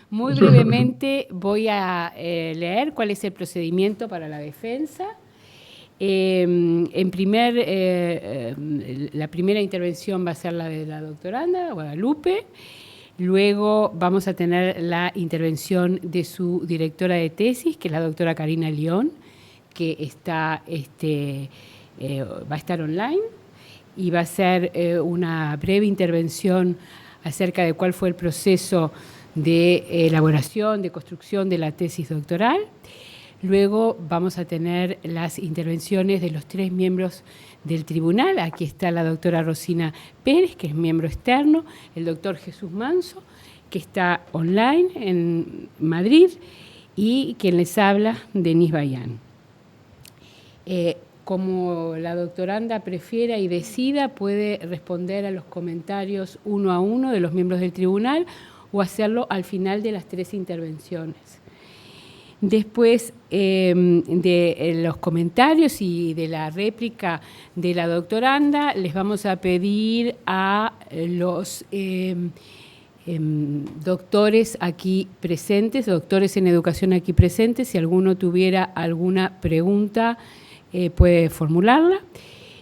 Muy brevemente voy a leer cuál es el procedimiento para la defensa. La primera intervención va a ser la de la doctoranda Guadalupe. Luego vamos a tener la intervención de su directora de tesis, que es la doctora Karina León, que va a estar online y va a ser una breve intervención acerca de cuál fue el proceso de elaboración, de construcción de la tesis doctoral. Luego vamos a tener las intervenciones de los 3 miembros del tribunal. Aquí está la doctora Rosina Pérez, que es miembro externo, el doctor Jesús Manso, que está online en Madrid, y quien les habla, Denise Bayán. Como la doctoranda prefiera y decida, puede responder a los comentarios uno a uno de los miembros del tribunal o hacerlo al final de las 3 intervenciones. Después de los comentarios y de la réplica de la doctoranda, les vamos a pedir a los doctores aquí presentes, doctores en educación aquí presentes, si alguno tuviera alguna pregunta, puede formularla.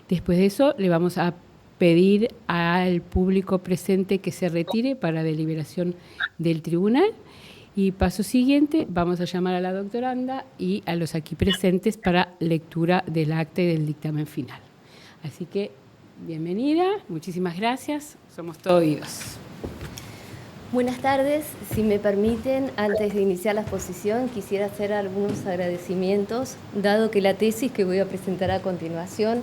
Después de eso, le vamos a pedir al público presente que se retire para deliberación del tribunal. Y paso siguiente, vamos a llamar a la doctoranda y a los aquí presentes para lectura del acta y del dictamen final. Así que, bienvenida, muchísimas gracias, somos todo oídos. Buenas tardes, si me permiten, antes de iniciar la exposición, quisiera hacer algunos agradecimientos, dado que la tesis que voy a presentar a continuación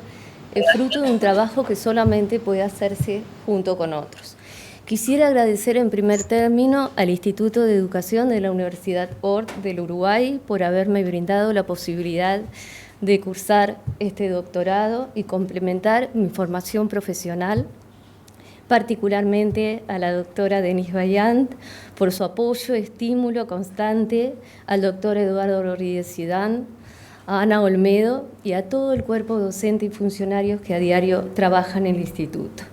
es fruto de un trabajo que solamente puede hacerse junto con otros. Quisiera agradecer en primer término al Instituto de Educación de la Universidad ORT del Uruguay por haberme brindado la posibilidad de cursar este doctorado y complementar mi formación profesional, particularmente a la doctora Denise Bayán por su apoyo y estímulo constante, al doctor Eduardo Rodríguez Zidane, a Ana Olmedo y a todo el cuerpo docente y funcionarios que a diario trabajan en el instituto.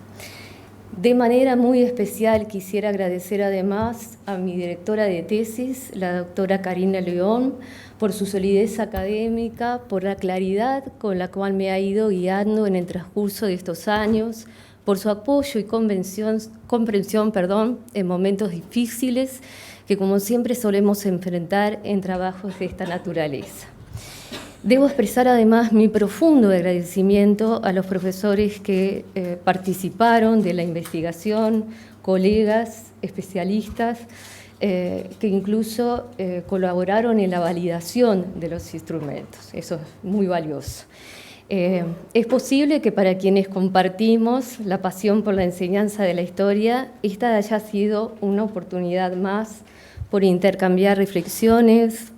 De manera muy especial quisiera agradecer además a mi directora de tesis, la doctora Karina León, por su solidez académica, por la claridad con la cual me ha ido guiando en el transcurso de estos años, por su apoyo y comprensión en momentos difíciles que como siempre solemos enfrentar en trabajos de esta naturaleza. Debo expresar además mi profundo agradecimiento a los profesores que participaron de la investigación, colegas, especialistas, que incluso colaboraron en la validación de los instrumentos. Eso es muy valioso. Es posible que para quienes compartimos la pasión por la enseñanza de la historia, esta haya sido una oportunidad más por intercambiar reflexiones,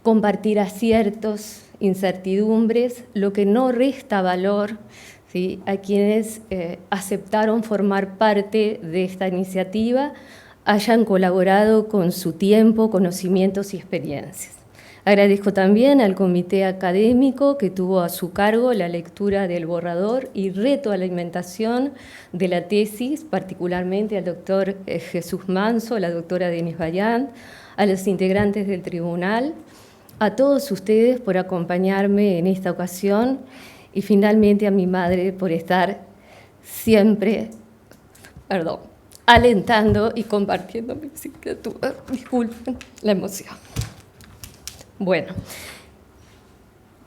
compartir aciertos, incertidumbres, lo que no resta valor, ¿sí?, a quienes aceptaron formar parte de esta iniciativa, hayan colaborado con su tiempo, conocimientos y experiencias. Agradezco también al comité académico que tuvo a su cargo la lectura del borrador y retroalimentación de la tesis, particularmente al doctor Jesús Manso, a la doctora Denise Bayán, a los integrantes del tribunal, a todos ustedes por acompañarme en esta ocasión y finalmente a mi madre por estar siempre, alentando y compartiendo mis inquietudes. Disculpen la emoción. Bueno,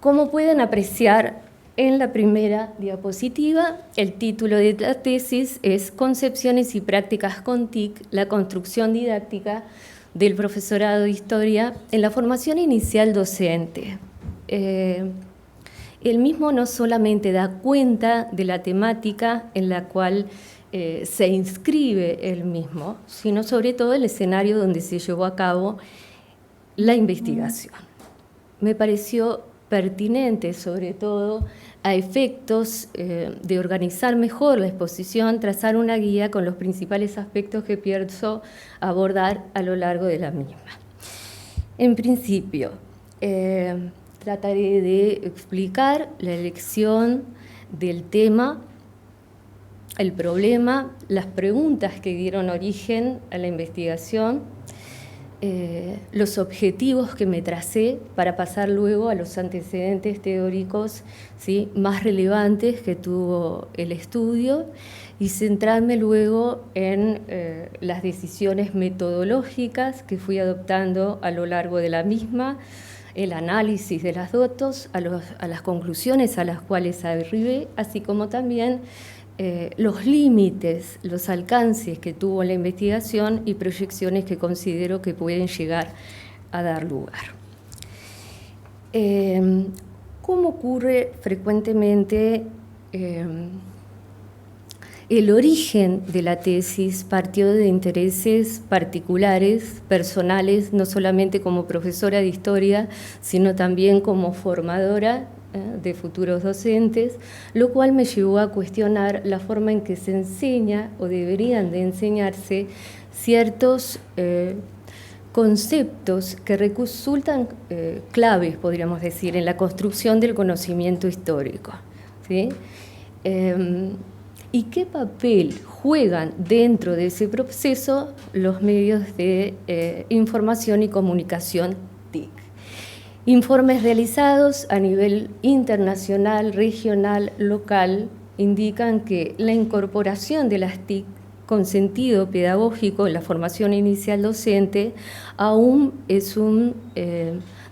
como pueden apreciar en la primera diapositiva, el título de la tesis es Concepciones y prácticas con TIC, la construcción didáctica del profesorado de historia en la formación inicial docente. El mismo no solamente da cuenta de la temática en la cual se inscribe el mismo, sino sobre todo el escenario donde se llevó a cabo la investigación. Me pareció pertinente, sobre todo a efectos de organizar mejor la exposición, trazar una guía con los principales aspectos que pienso abordar a lo largo de la misma. En principio, trataré de explicar la elección del tema el problema, las preguntas que dieron origen a la investigación, los objetivos que me tracé para pasar luego a los antecedentes teóricos, ¿sí?, más relevantes que tuvo el estudio y centrarme luego en las decisiones metodológicas que fui adoptando a lo largo de la misma, el análisis de los datos, a las conclusiones a las cuales arribé, así como también los límites, los alcances que tuvo la investigación y proyecciones que considero que pueden llegar a dar lugar. ¿Cómo ocurre frecuentemente? El origen de la tesis partió de intereses particulares, personales, no solamente como profesora de historia, sino también como formadora de futuros docentes, lo cual me llevó a cuestionar la forma en que se enseña o deberían de enseñarse ciertos conceptos que resultan claves, podríamos decir, en la construcción del conocimiento histórico, ¿sí? ¿Y qué papel juegan dentro de ese proceso los medios de información y comunicación TIC? Informes realizados a nivel internacional, regional, local, indican que la incorporación de las TIC con sentido pedagógico en la formación inicial docente aún es un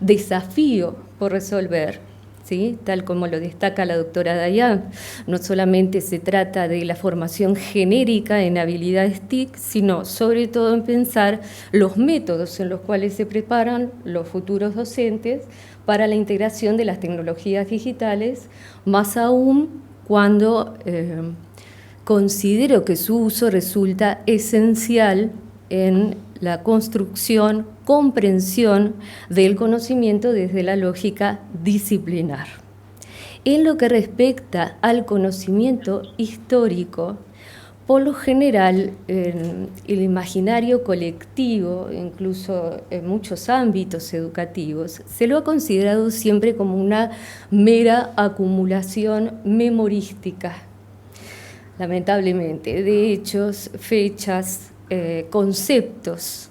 desafío por resolver, ¿sí?, tal como lo destaca la doctora Dayan. No solamente se trata de la formación genérica en habilidades TIC, sino sobre todo en pensar los métodos en los cuales se preparan los futuros docentes para la integración de las tecnologías digitales, más aún cuando considero que su uso resulta esencial en la construcción, comprensión del conocimiento desde la lógica disciplinar. En lo que respecta al conocimiento histórico, por lo general, en el imaginario colectivo, incluso en muchos ámbitos educativos, se lo ha considerado siempre como una mera acumulación memorística, lamentablemente, de hechos, fechas, conceptos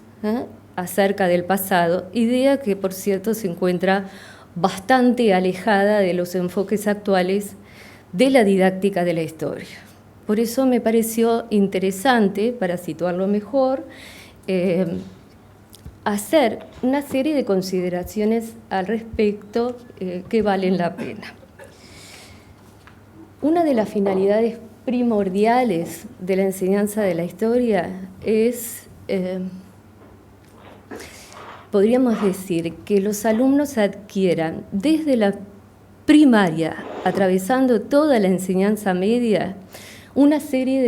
acerca del pasado, idea que, por cierto, se encuentra bastante alejada de los enfoques actuales de la didáctica de la historia. Por eso me pareció interesante, para situarlo mejor, hacer una serie de consideraciones al respecto que valen la pena. Una de las finalidades primordiales de la enseñanza de la historia es, podríamos decir, que los alumnos adquieran desde la primaria, atravesando toda la enseñanza media, una serie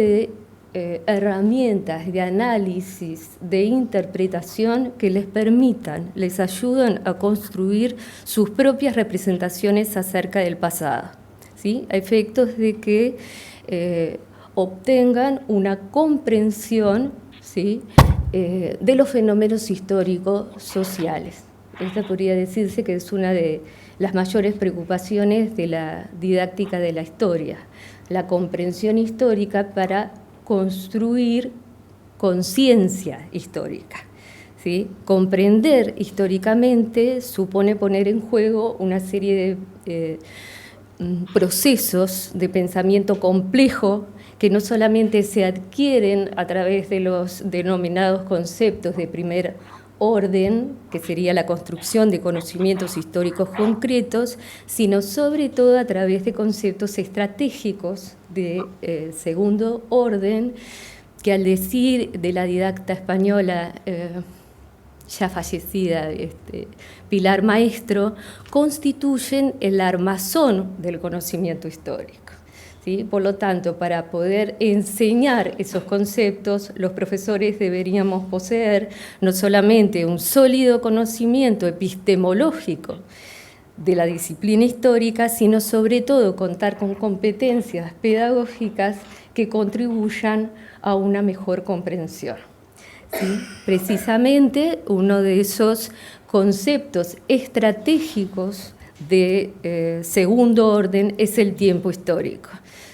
de herramientas de análisis, de interpretación que les permitan, les ayudan a construir sus propias representaciones acerca del pasado, ¿sí?, a efectos de que obtengan una comprensión, ¿sí?, de los fenómenos históricos sociales. Esta podría decirse que es una de las mayores preocupaciones de la didáctica de la historia, la comprensión histórica para construir conciencia histórica, ¿sí? Comprender históricamente supone poner en juego una serie de procesos de pensamiento complejo que no solamente se adquieren a través de los denominados conceptos de primer orden, que sería la construcción de conocimientos históricos concretos, sino sobre todo a través de conceptos estratégicos de segundo orden, que al decir de la didacta española ya fallecida, Pilar Maestro, constituyen el armazón del conocimiento histórico, ¿sí? Por lo tanto, para poder enseñar esos conceptos, los profesores deberíamos poseer no solamente un sólido conocimiento epistemológico de la disciplina histórica, sino sobre todo contar con competencias pedagógicas que contribuyan a una mejor comprensión. ¿Sí? Precisamente uno de esos conceptos estratégicos de segundo orden es el tiempo histórico,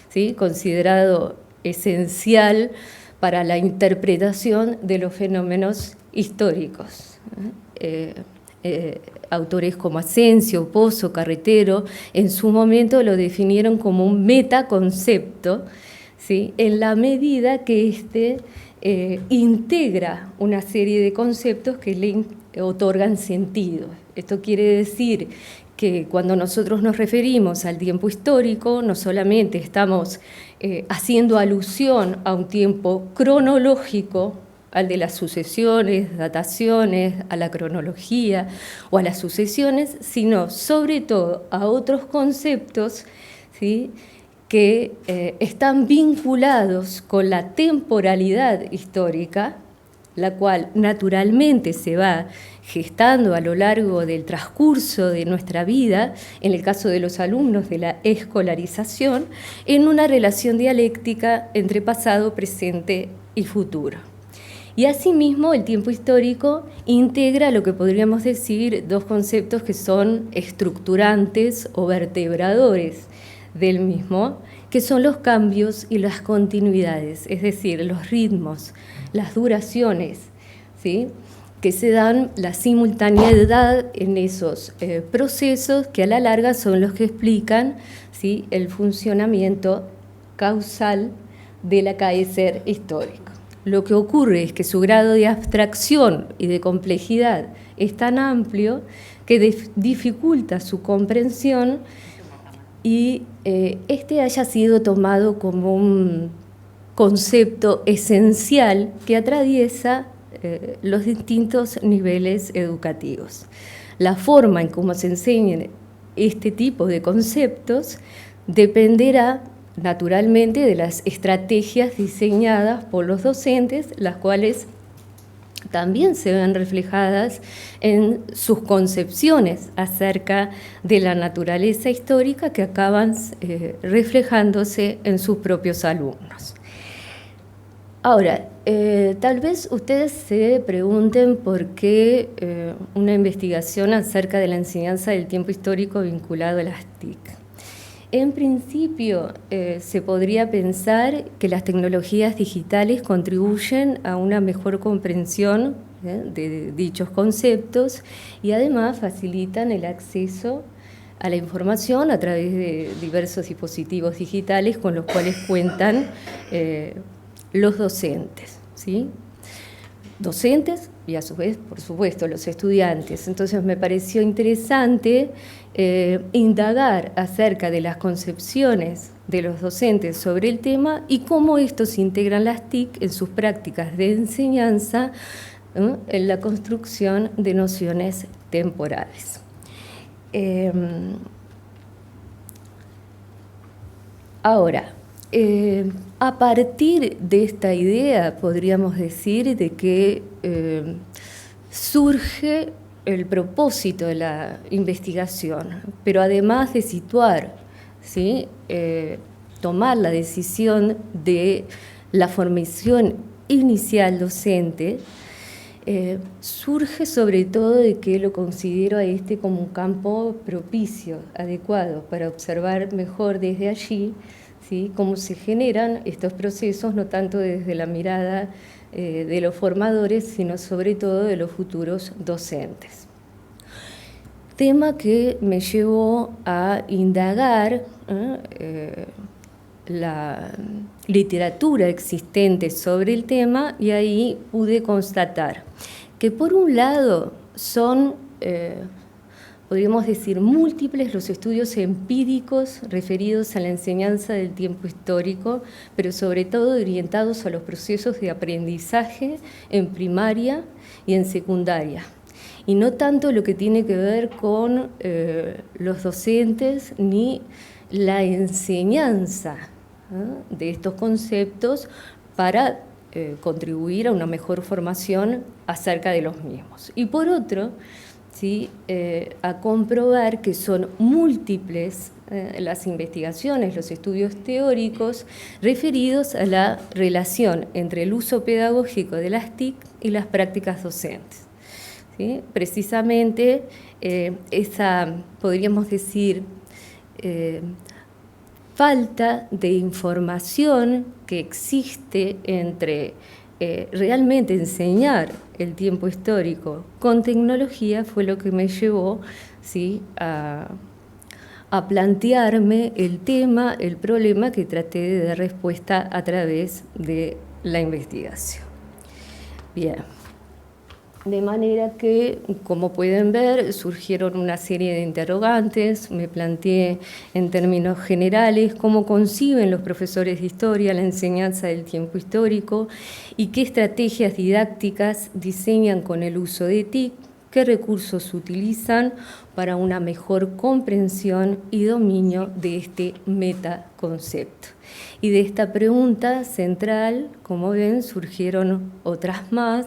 ¿sí? Considerado esencial para la interpretación de los fenómenos históricos. Autores como Asensio, Pozo, Carretero, en su momento lo definieron como un metaconcepto, ¿sí?, en la medida que éste integra una serie de conceptos que le otorgan sentido. Esto quiere decir que cuando nosotros nos referimos al tiempo histórico, no solamente estamos haciendo alusión a un tiempo cronológico, al de las sucesiones, dataciones, a la cronología o a las sucesiones, sino sobre todo a otros conceptos, ¿sí?, que están vinculados con la temporalidad histórica, la cual naturalmente se va gestando a lo largo del transcurso de nuestra vida, en el caso de los alumnos de la escolarización, en una relación dialéctica entre pasado, presente y futuro. Y asimismo, el tiempo histórico integra lo que podríamos decir dos conceptos que son estructurantes o vertebradores del mismo, que son los cambios y las continuidades, es decir, los ritmos, las duraciones, ¿sí?, que se dan la simultaneidad en esos procesos que a la larga son los que explican, ¿sí?, el funcionamiento causal del acaecer histórico. Lo que ocurre es que su grado de abstracción y de complejidad es tan amplio que dificulta su comprensión y este haya sido tomado como un concepto esencial que atraviesa los distintos niveles educativos. La forma en cómo se enseñan este tipo de conceptos dependerá naturalmente de las estrategias diseñadas por los docentes, las cuales también se ven reflejadas en sus concepciones acerca de la naturaleza histórica que acaban reflejándose en sus propios alumnos. Ahora, tal vez ustedes se pregunten por qué una investigación acerca de la enseñanza del tiempo histórico vinculado a las TIC. En principio, se podría pensar que las tecnologías digitales contribuyen a una mejor comprensión de dichos conceptos y además facilitan el acceso a la información a través de diversos dispositivos digitales con los cuales cuentan los docentes, ¿sí? Docentes y a su vez, por supuesto, los estudiantes. Entonces me pareció interesante indagar acerca de las concepciones de los docentes sobre el tema y cómo estos integran las TIC en sus prácticas de enseñanza, en la construcción de nociones temporales. Ahora, a partir de esta idea podríamos decir de que surge el propósito de la investigación, pero además de situar, ¿sí?, tomar la decisión de la formación inicial docente, surge sobre todo de que lo considero a este como un campo propicio, adecuado, para observar mejor desde allí, ¿sí?, cómo se generan estos procesos, no tanto desde la mirada de los formadores, sino sobre todo de los futuros docentes. Tema que me llevó a indagar la literatura existente sobre el tema y ahí pude constatar que por un lado son, podríamos decir, múltiples los estudios empíricos referidos a la enseñanza del tiempo histórico, pero sobre todo orientados a los procesos de aprendizaje en primaria y en secundaria, y no tanto lo que tiene que ver con los docentes ni la enseñanza de estos conceptos para contribuir a una mejor formación acerca de los mismos. Y por otro, ¿sí?, a comprobar que son múltiples las investigaciones, los estudios teóricos referidos a la relación entre el uso pedagógico de las TIC y las prácticas docentes. ¿Sí? Precisamente esa, podríamos decir, falta de información que existe entre realmente enseñar el tiempo histórico con tecnología fue lo que me llevó, ¿sí?, a plantearme el tema, el problema que traté de dar respuesta a través de la investigación. Bien. De manera que, como pueden ver, surgieron una serie de interrogantes. Me planteé en términos generales cómo conciben los profesores de historia la enseñanza del tiempo histórico y qué estrategias didácticas diseñan con el uso de TIC, qué recursos utilizan para una mejor comprensión y dominio de este metaconcepto. Y de esta pregunta central, como ven, surgieron otras más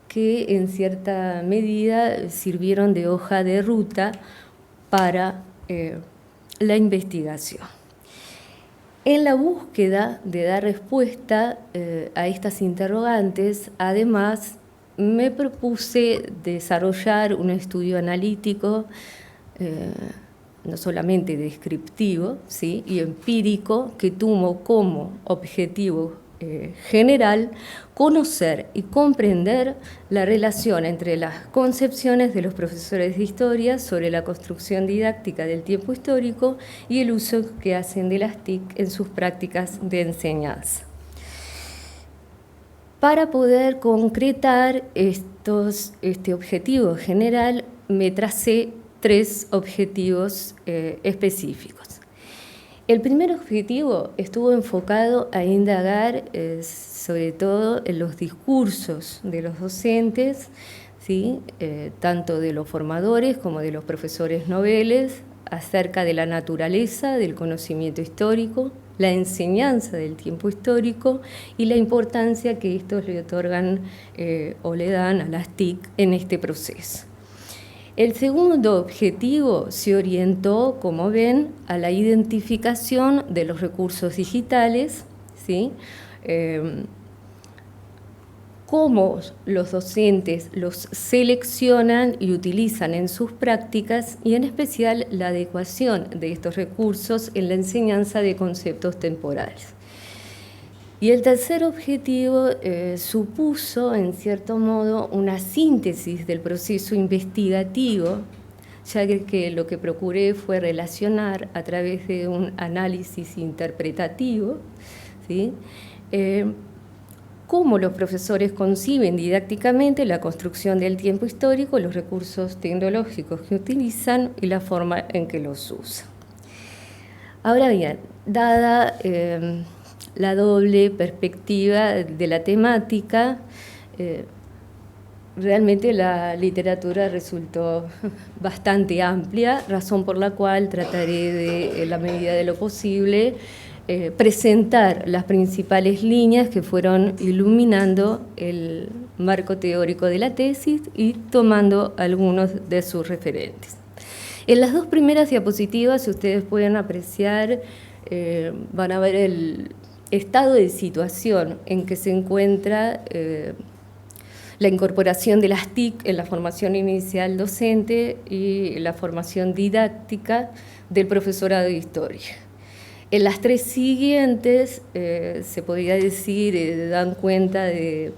que en cierta medida sirvieron de hoja de ruta para la investigación. En la búsqueda de dar respuesta a estas interrogantes, además, me propuse desarrollar un estudio analítico, no solamente descriptivo, ¿sí?, y empírico, que tuvo como objetivo general conocer y comprender la relación entre las concepciones de los profesores de historia sobre la construcción didáctica del tiempo histórico y el uso que hacen de las TIC en sus prácticas de enseñanza. Para poder concretar este objetivo general, me tracé 3 objetivos específicos. El primer objetivo estuvo enfocado a indagar sobre todo en los discursos de los docentes, ¿sí?, tanto de los formadores como de los profesores noveles, acerca de la naturaleza del conocimiento histórico, la enseñanza del tiempo histórico y la importancia que estos le otorgan o le dan a las TIC en este proceso. El segundo objetivo se orientó, como ven, a la identificación de los recursos digitales, ¿sí?, cómo los docentes los seleccionan y utilizan en sus prácticas y en especial la adecuación de estos recursos en la enseñanza de conceptos temporales. Y el tercer objetivo supuso, en cierto modo, una síntesis del proceso investigativo, ya que lo que procuré fue relacionar a través de un análisis interpretativo, ¿sí?, cómo los profesores conciben didácticamente la construcción del tiempo histórico, los recursos tecnológicos que utilizan y la forma en que los usan. Ahora bien, dada la doble perspectiva de la temática, realmente la literatura resultó bastante amplia, razón por la cual trataré de, en la medida de lo posible, presentar las principales líneas que fueron iluminando el marco teórico de la tesis y tomando algunos de sus referentes. En las 2 primeras diapositivas ustedes pueden apreciar, van a ver el estado de situación en que se encuentra la incorporación de las TIC en la formación inicial docente y la formación didáctica del profesorado de historia. En las 3 siguientes se podría decir, dan cuenta de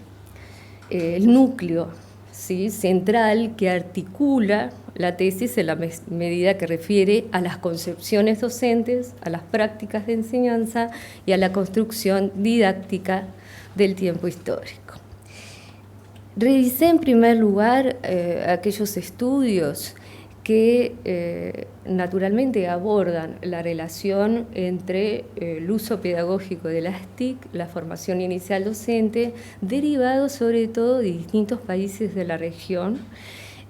el núcleo, ¿sí?, central que articula la tesis en la medida que refiere a las concepciones docentes, a las prácticas de enseñanza y a la construcción didáctica del tiempo histórico. Revisé en primer lugar aquellos estudios que naturalmente abordan la relación entre el uso pedagógico de las TIC, la formación inicial docente, derivado sobre todo de distintos países de la región,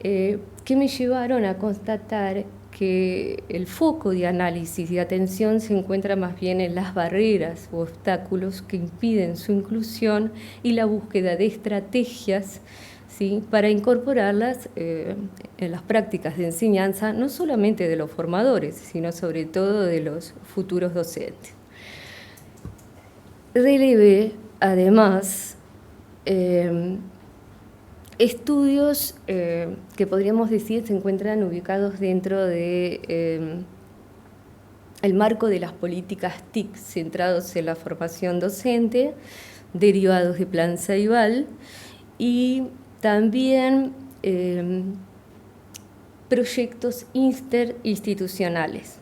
que me llevaron a constatar que el foco de análisis y atención se encuentra más bien en las barreras u obstáculos que impiden su inclusión y la búsqueda de estrategias, ¿sí?, para incorporarlas en las prácticas de enseñanza, no solamente de los formadores, sino sobre todo de los futuros docentes. Relevé, además, estudios que podríamos decir se encuentran ubicados dentro de el marco de las políticas TIC centrados en la formación docente, derivados de Plan Ceibal, y también proyectos interinstitucionales,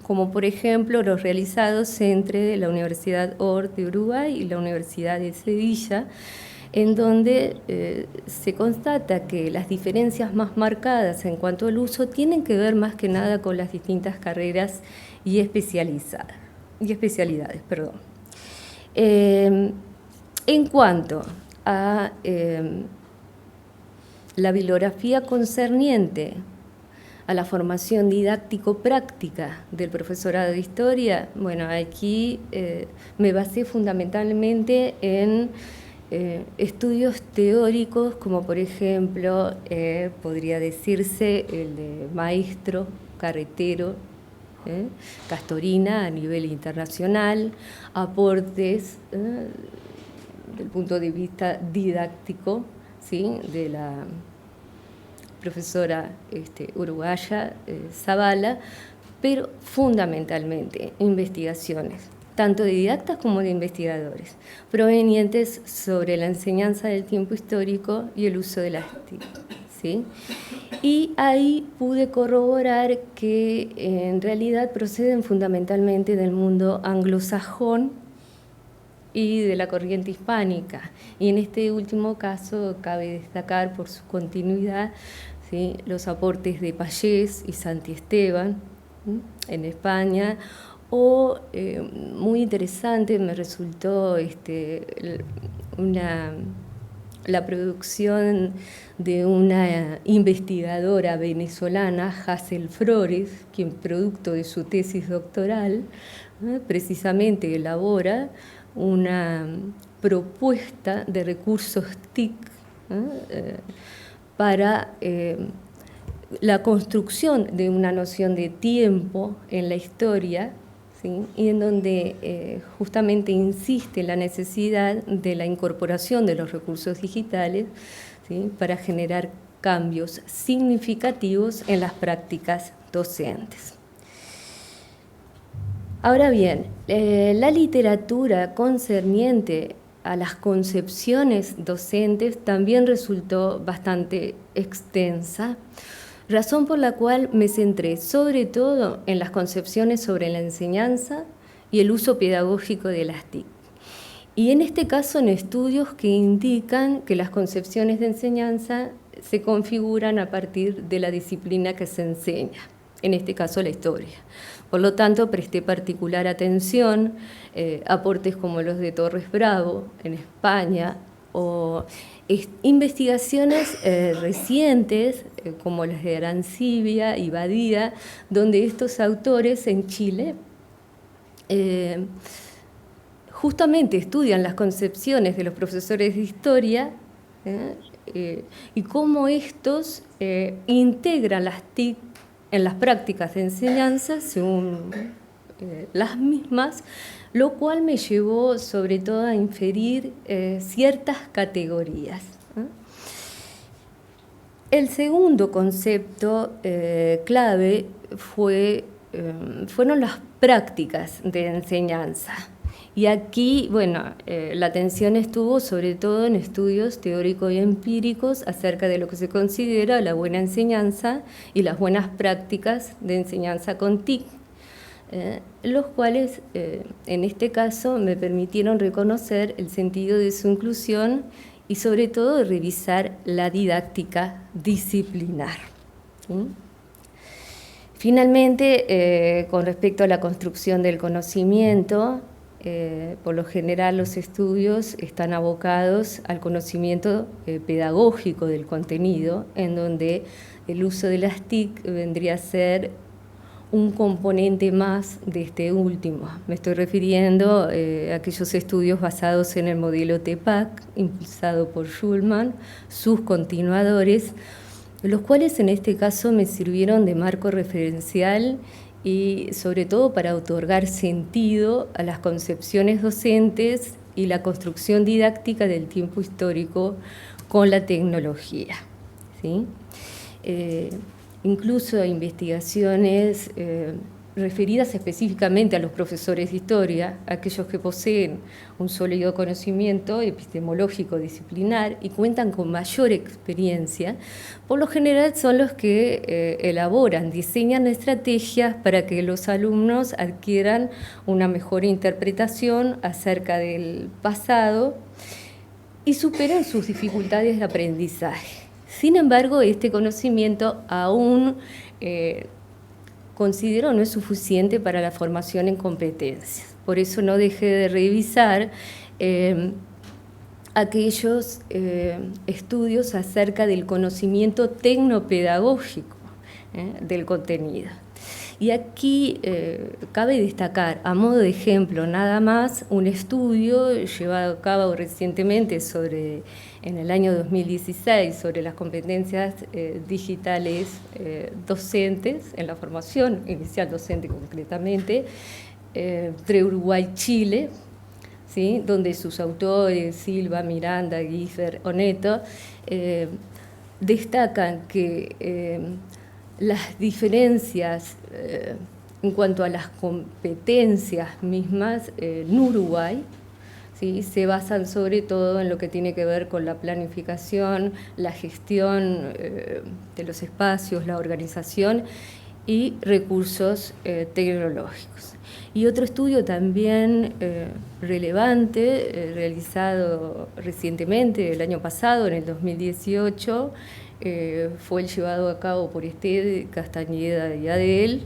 como por ejemplo los realizados entre la Universidad OR de Uruguay y la Universidad de Sevilla, en donde se constata que las diferencias más marcadas en cuanto al uso tienen que ver más que nada con las distintas carreras y especialidades. En cuanto a la bibliografía concerniente a la formación didáctico-práctica del profesorado de historia, bueno, aquí me basé fundamentalmente en estudios teóricos, como por ejemplo, podría decirse el de Maestro, Carretero, Castorina a nivel internacional, aportes del punto de vista didáctico, ¿sí?, de la profesora uruguaya Zavala, pero fundamentalmente investigaciones, tanto de didactas como de investigadores, provenientes sobre la enseñanza del tiempo histórico y el uso de las TIC, ¿sí? Y ahí pude corroborar que en realidad proceden fundamentalmente del mundo anglosajón y de la corriente hispánica. Y en este último caso cabe destacar por su continuidad, ¿sí?, los aportes de Pallés y Santi Esteban, ¿sí?, en España, o muy interesante me resultó la producción de una investigadora venezolana, Hazel Flores, quien producto de su tesis doctoral precisamente elabora una propuesta de recursos TIC para la construcción de una noción de tiempo en la historia, ¿sí?, y en donde justamente insiste la necesidad de la incorporación de los recursos digitales, ¿sí?, para generar cambios significativos en las prácticas docentes. Ahora bien, la literatura concerniente a las concepciones docentes también resultó bastante extensa, razón por la cual me centré sobre todo en las concepciones sobre la enseñanza y el uso pedagógico de las TIC. Y en este caso en estudios que indican que las concepciones de enseñanza se configuran a partir de la disciplina que se enseña, en este caso la historia. Por lo tanto, presté particular atención a aportes como los de Torres Bravo en España, o investigaciones recientes como las de Arancibia y Badía, donde estos autores en Chile justamente estudian las concepciones de los profesores de historia y cómo estos integran las TIC en las prácticas de enseñanza según las mismas, lo cual me llevó sobre todo a inferir ciertas categorías. El segundo concepto clave fueron las prácticas de enseñanza. Y aquí, bueno, la atención estuvo sobre todo en estudios teóricos y empíricos acerca de lo que se considera la buena enseñanza y las buenas prácticas de enseñanza con TIC, los cuales, en este caso, me permitieron reconocer el sentido de su inclusión y sobre todo de revisar la didáctica disciplinar. ¿Sí? Finalmente, con respecto a la construcción del conocimiento, por lo general los estudios están abocados al conocimiento pedagógico del contenido, en donde el uso de las TIC vendría a ser un componente más de este último. Me estoy refiriendo a aquellos estudios basados en el modelo TEPAC, impulsado por Schulman, sus continuadores, los cuales en este caso me sirvieron de marco referencial y sobre todo para otorgar sentido a las concepciones docentes y la construcción didáctica del tiempo histórico con la tecnología, ¿sí? Incluso investigaciones referidas específicamente a los profesores de historia, aquellos que poseen un sólido conocimiento epistemológico disciplinar y cuentan con mayor experiencia, por lo general son los que elaboran, diseñan estrategias para que los alumnos adquieran una mejor interpretación acerca del pasado y superen sus dificultades de aprendizaje. Sin embargo, este conocimiento aún considero no es suficiente para la formación en competencias. Por eso no dejé de revisar aquellos estudios acerca del conocimiento tecnopedagógico del contenido. Y aquí cabe destacar, a modo de ejemplo, nada más un estudio llevado a cabo recientemente en el año 2016 sobre las competencias digitales docentes, en la formación inicial docente concretamente, entre Uruguay y Chile, ¿sí? Donde sus autores, Silva, Miranda, Giffer, Oneto, destacan que las diferencias en cuanto a las competencias mismas en Uruguay, ¿sí? Se basan sobre todo en lo que tiene que ver con la planificación, la gestión de los espacios, la organización y recursos tecnológicos. Y otro estudio también relevante, realizado recientemente, el año pasado, en el 2018, fue el llevado a cabo por Ested, Castañeda y Adel,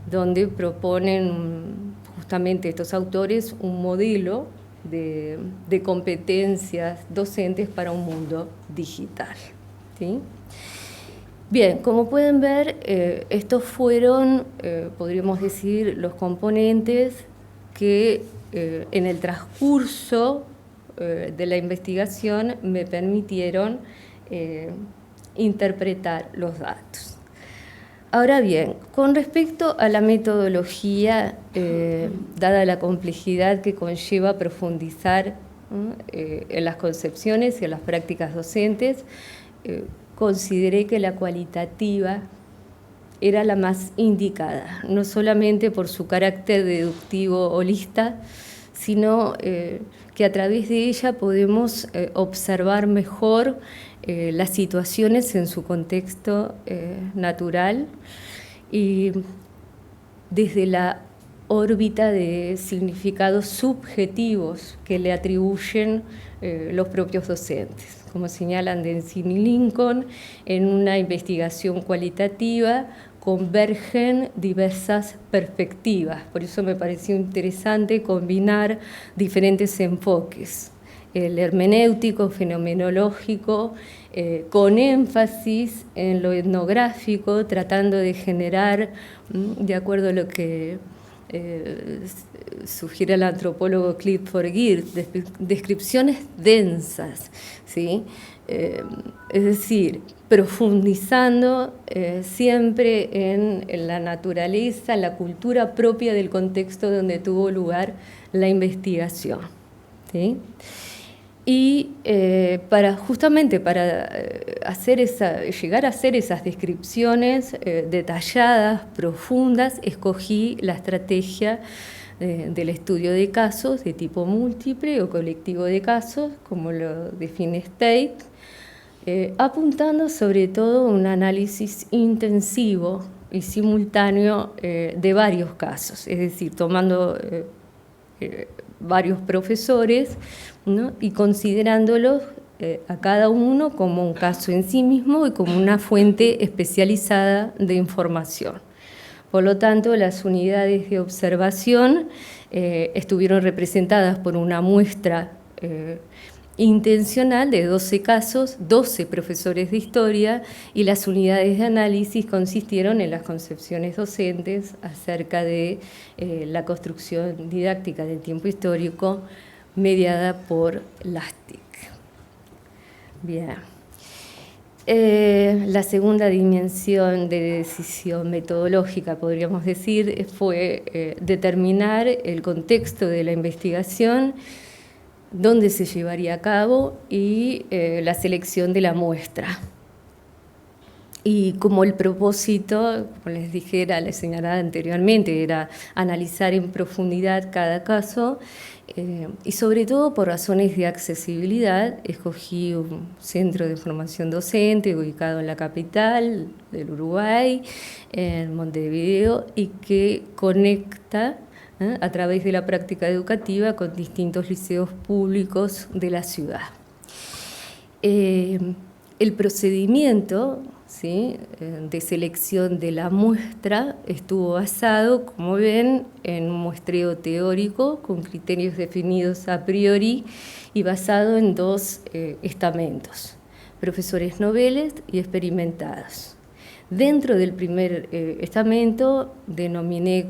donde proponen justamente estos autores un modelo de competencias docentes para un mundo digital, ¿sí? Bien, como pueden ver, estos fueron, podríamos decir, los componentes que en el transcurso de la investigación me permitieron interpretar los datos. Ahora bien, con respecto a la metodología, dada la complejidad que conlleva profundizar en las concepciones y en las prácticas docentes, consideré que la cualitativa era la más indicada, no solamente por su carácter deductivo holista, sino que a través de ella podemos observar mejor las situaciones en su contexto natural y desde la órbita de significados subjetivos que le atribuyen los propios docentes. Como señalan Denzin y Lincoln, en una investigación cualitativa convergen diversas perspectivas. Por eso me pareció interesante combinar diferentes enfoques. El hermenéutico, fenomenológico, con énfasis en lo etnográfico, tratando de generar, de acuerdo a lo que sugiere el antropólogo Clifford Geertz, descripciones densas, ¿sí? Es decir, profundizando siempre en la naturaleza, la cultura propia del contexto donde tuvo lugar la investigación, ¿sí? Y justamente para llegar a hacer esas descripciones detalladas, profundas, escogí la estrategia del estudio de casos de tipo múltiple o colectivo de casos, como lo define State, apuntando sobre todo a un análisis intensivo y simultáneo de varios casos, es decir, tomando varios profesores, ¿no? Y considerándolos a cada uno como un caso en sí mismo y como una fuente especializada de información. Por lo tanto, las unidades de observación estuvieron representadas por una muestra intencional de 12 casos, 12 profesores de historia, y las unidades de análisis consistieron en las concepciones docentes acerca de la construcción didáctica del tiempo histórico mediada por las TIC. Bien. La segunda dimensión de decisión metodológica, podríamos decir, fue determinar el contexto de la investigación, dónde se llevaría a cabo y la selección de la muestra. Y como el propósito, como les dije, era, les señalaba anteriormente, era analizar en profundidad cada caso, y sobre todo por razones de accesibilidad, escogí un centro de formación docente ubicado en la capital del Uruguay, en Montevideo, y que conecta a través de la práctica educativa con distintos liceos públicos de la ciudad. El procedimiento, ¿sí?, de selección de la muestra estuvo basado, como ven, en un muestreo teórico con criterios definidos a priori y basado en dos estamentos, profesores noveles y experimentados. Dentro del primer estamento denominé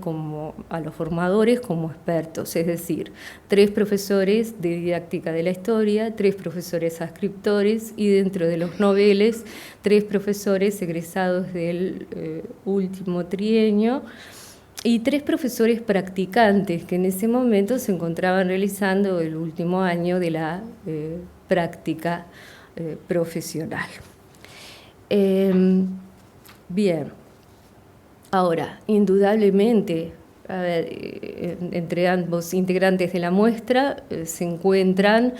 a los formadores como expertos, es decir, 3 profesores de didáctica de la historia, 3 profesores adscriptores y dentro de los noveles 3 profesores egresados del último trienio y 3 profesores practicantes que en ese momento se encontraban realizando el último año de la práctica profesional. Bien, ahora, indudablemente, entre ambos integrantes de la muestra se encuentran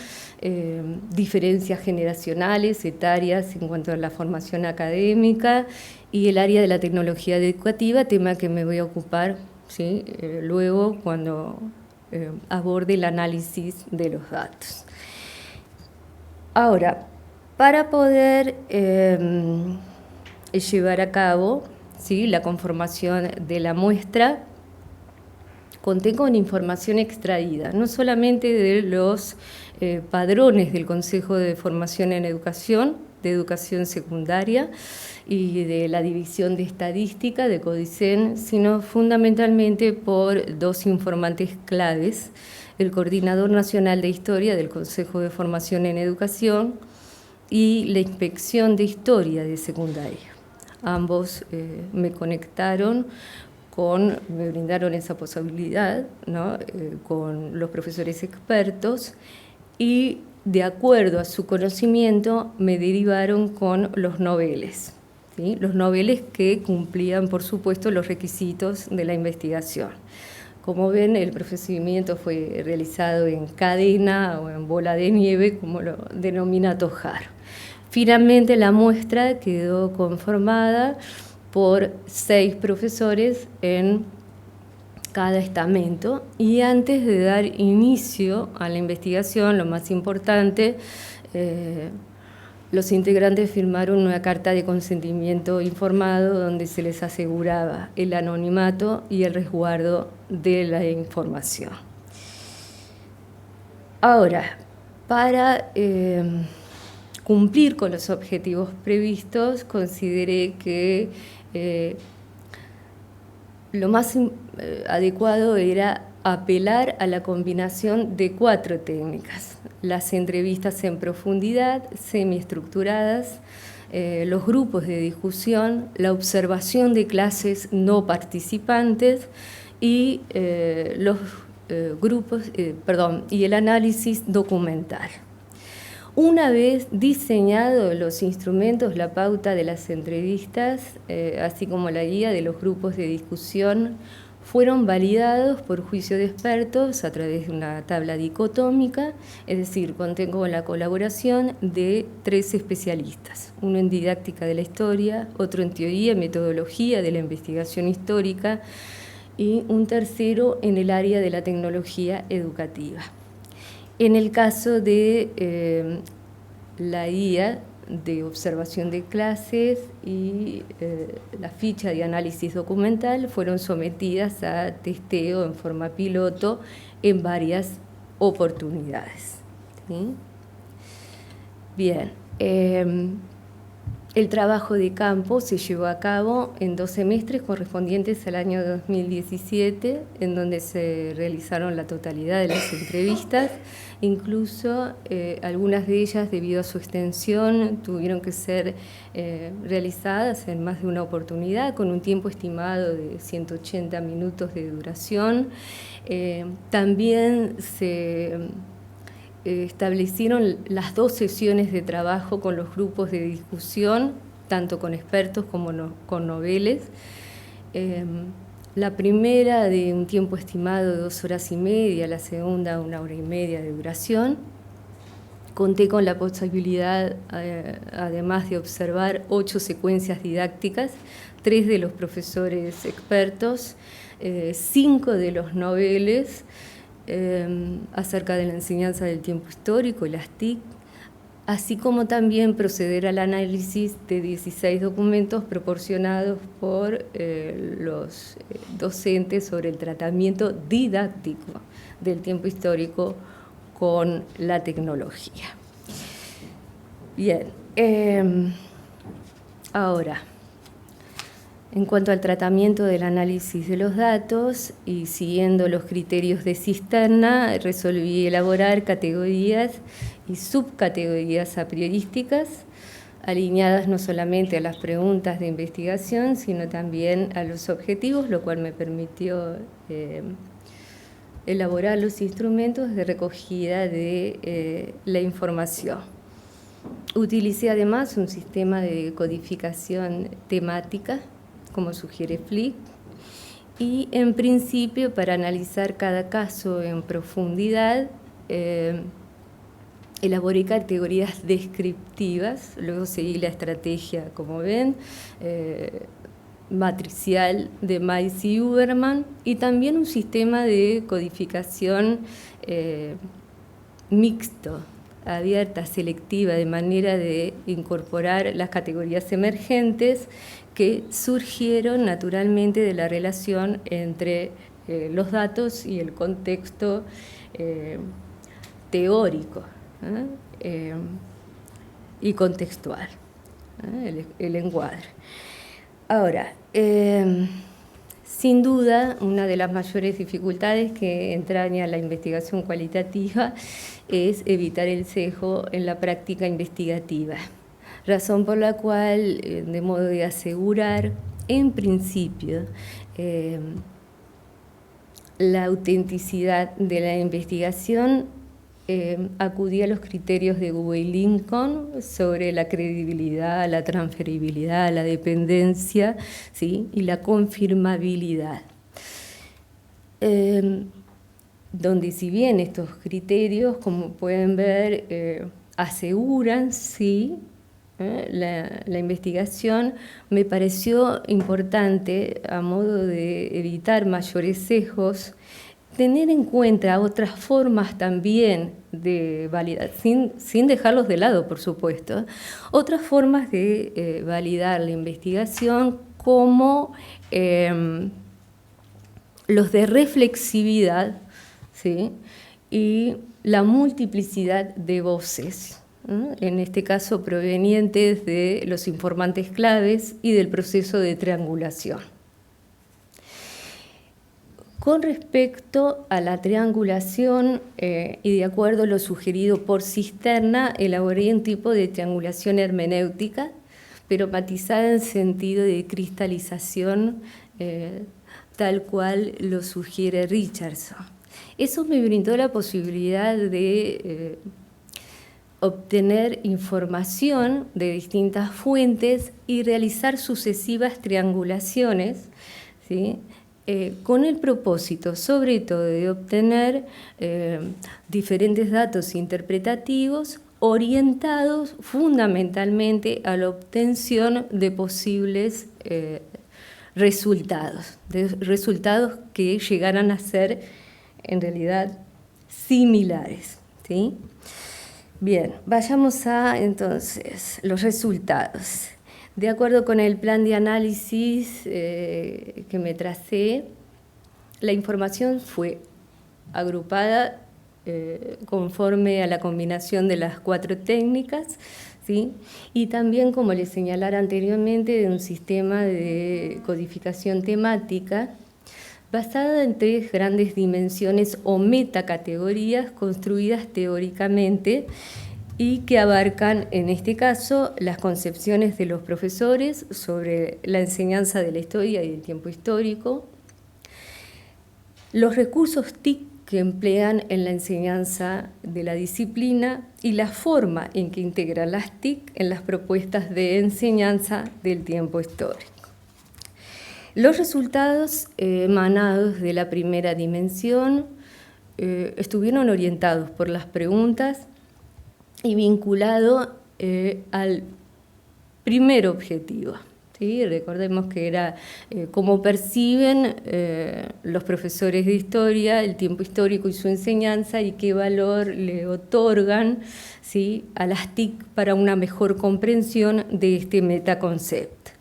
diferencias generacionales, etarias en cuanto a la formación académica y el área de la tecnología educativa, tema que me voy a ocupar, ¿sí?, luego cuando aborde el análisis de los datos. Ahora, para poder llevar a cabo, ¿sí?, la conformación de la muestra, conté con información extraída, no solamente de los padrones del Consejo de Formación en Educación, de Educación Secundaria y de la División de Estadística de Codicen, sino fundamentalmente por 2 informantes claves, el Coordinador Nacional de Historia del Consejo de Formación en Educación y la Inspección de Historia de Secundaria. Ambos me conectaron me brindaron esa posibilidad, ¿no?, con los profesores expertos y de acuerdo a su conocimiento me derivaron con los noveles, ¿sí?, los noveles que cumplían, por supuesto, los requisitos de la investigación. Como ven, el procedimiento fue realizado en cadena o en bola de nieve, como lo denomina Tojar. Finalmente, la muestra quedó conformada por 6 profesores en cada estamento y antes de dar inicio a la investigación, lo más importante, los integrantes firmaron una carta de consentimiento informado donde se les aseguraba el anonimato y el resguardo de la información. Ahora, para cumplir con los objetivos previstos, consideré que lo más adecuado era apelar a la combinación de 4 técnicas: las entrevistas en profundidad, semiestructuradas, los grupos de discusión, la observación de clases no participantes y y el análisis documental. Una vez diseñados los instrumentos, la pauta de las entrevistas, así como la guía de los grupos de discusión, fueron validados por juicio de expertos a través de una tabla dicotómica, es decir, conté con la colaboración de 3 especialistas, uno en didáctica de la historia, otro en teoría y metodología de la investigación histórica y un tercero en el área de la tecnología educativa. En el caso de la guía de observación de clases y la ficha de análisis documental fueron sometidas a testeo en forma piloto en varias oportunidades, ¿sí? Bien, el trabajo de campo se llevó a cabo en 2 semestres correspondientes al año 2017, en donde se realizaron la totalidad de las entrevistas. Incluso algunas de ellas, debido a su extensión, tuvieron que ser realizadas en más de una oportunidad, con un tiempo estimado de 180 minutos de duración. También se establecieron las 2 sesiones de trabajo con los grupos de discusión tanto con expertos como con noveles. La primera de un tiempo estimado de 2 horas y media, la segunda 1 hora y media de duración. Conté con la posibilidad, además de observar 8 secuencias didácticas, 3 de los profesores expertos, 5 de los noveles, acerca de la enseñanza del tiempo histórico y las TIC, así como también proceder al análisis de 16 documentos proporcionados por los docentes sobre el tratamiento didáctico del tiempo histórico con la tecnología. Bien, ahora, en cuanto al tratamiento del análisis de los datos y siguiendo los criterios de Cisterna, resolví elaborar categorías y subcategorías a priorísticas, alineadas no solamente a las preguntas de investigación, sino también a los objetivos, lo cual me permitió elaborar los instrumentos de recogida de la información. Utilicé además un sistema de codificación temática, como sugiere Flick, y en principio, para analizar cada caso en profundidad, elaboré categorías descriptivas, luego seguí la estrategia, como ven, matricial de Mais y Huberman, y también un sistema de codificación mixto, abierta, selectiva, de manera de incorporar las categorías emergentes que surgieron naturalmente de la relación entre los datos y el contexto teórico y contextual, el encuadre. Ahora, sin duda, una de las mayores dificultades que entraña la investigación cualitativa es evitar el sesgo en la práctica investigativa, razón por la cual, de modo de asegurar, en principio, la autenticidad de la investigación, acudí a los criterios de Dewey y Lincoln sobre la credibilidad, la transferibilidad, la dependencia, ¿sí?, y la confirmabilidad. Donde, si bien estos criterios, como pueden ver, aseguran, sí, la investigación, me pareció importante, a modo de evitar mayores sesgos, tener en cuenta otras formas también de validar, sin dejarlos de lado, por supuesto, otras formas de validar la investigación, como los de reflexividad, ¿sí?, y la multiplicidad de voces, en este caso provenientes de los informantes claves y del proceso de triangulación. Con respecto a la triangulación, y de acuerdo a lo sugerido por Cisterna, elaboré un tipo de triangulación hermenéutica, pero matizada en sentido de cristalización, tal cual lo sugiere Richardson. Eso me brindó la posibilidad de obtener información de distintas fuentes y realizar sucesivas triangulaciones, ¿sí?, con el propósito, sobre todo, de obtener diferentes datos interpretativos orientados fundamentalmente a la obtención de posibles resultados que llegaran a ser, en realidad, similares, ¿sí? Bien, vayamos a, entonces, los resultados. De acuerdo con el plan de análisis que me tracé, la información fue agrupada conforme a la combinación de las 4 técnicas, ¿sí?, y también, como les señalara anteriormente, de un sistema de codificación temática basada en 3 grandes dimensiones o metacategorías construidas teóricamente y que abarcan, en este caso, las concepciones de los profesores sobre la enseñanza de la historia y del tiempo histórico, los recursos TIC que emplean en la enseñanza de la disciplina y la forma en que integran las TIC en las propuestas de enseñanza del tiempo histórico. Los resultados emanados de la primera dimensión estuvieron orientados por las preguntas y vinculados al primer objetivo. ¿Sí? Recordemos que era cómo perciben los profesores de historia el tiempo histórico y su enseñanza y qué valor le otorgan, ¿sí?, a las TIC para una mejor comprensión de este metaconcepto.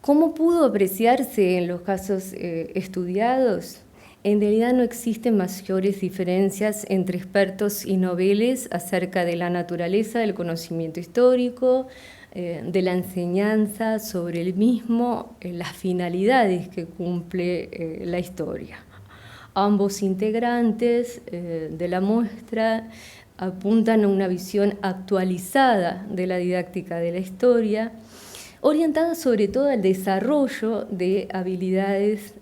¿Cómo pudo apreciarse en los casos estudiados? En realidad no existen mayores diferencias entre expertos y noveles acerca de la naturaleza del conocimiento histórico, de la enseñanza sobre el mismo, las finalidades que cumple la historia. Ambos integrantes de la muestra apuntan a una visión actualizada de la didáctica de la historia, orientada sobre todo al desarrollo de habilidades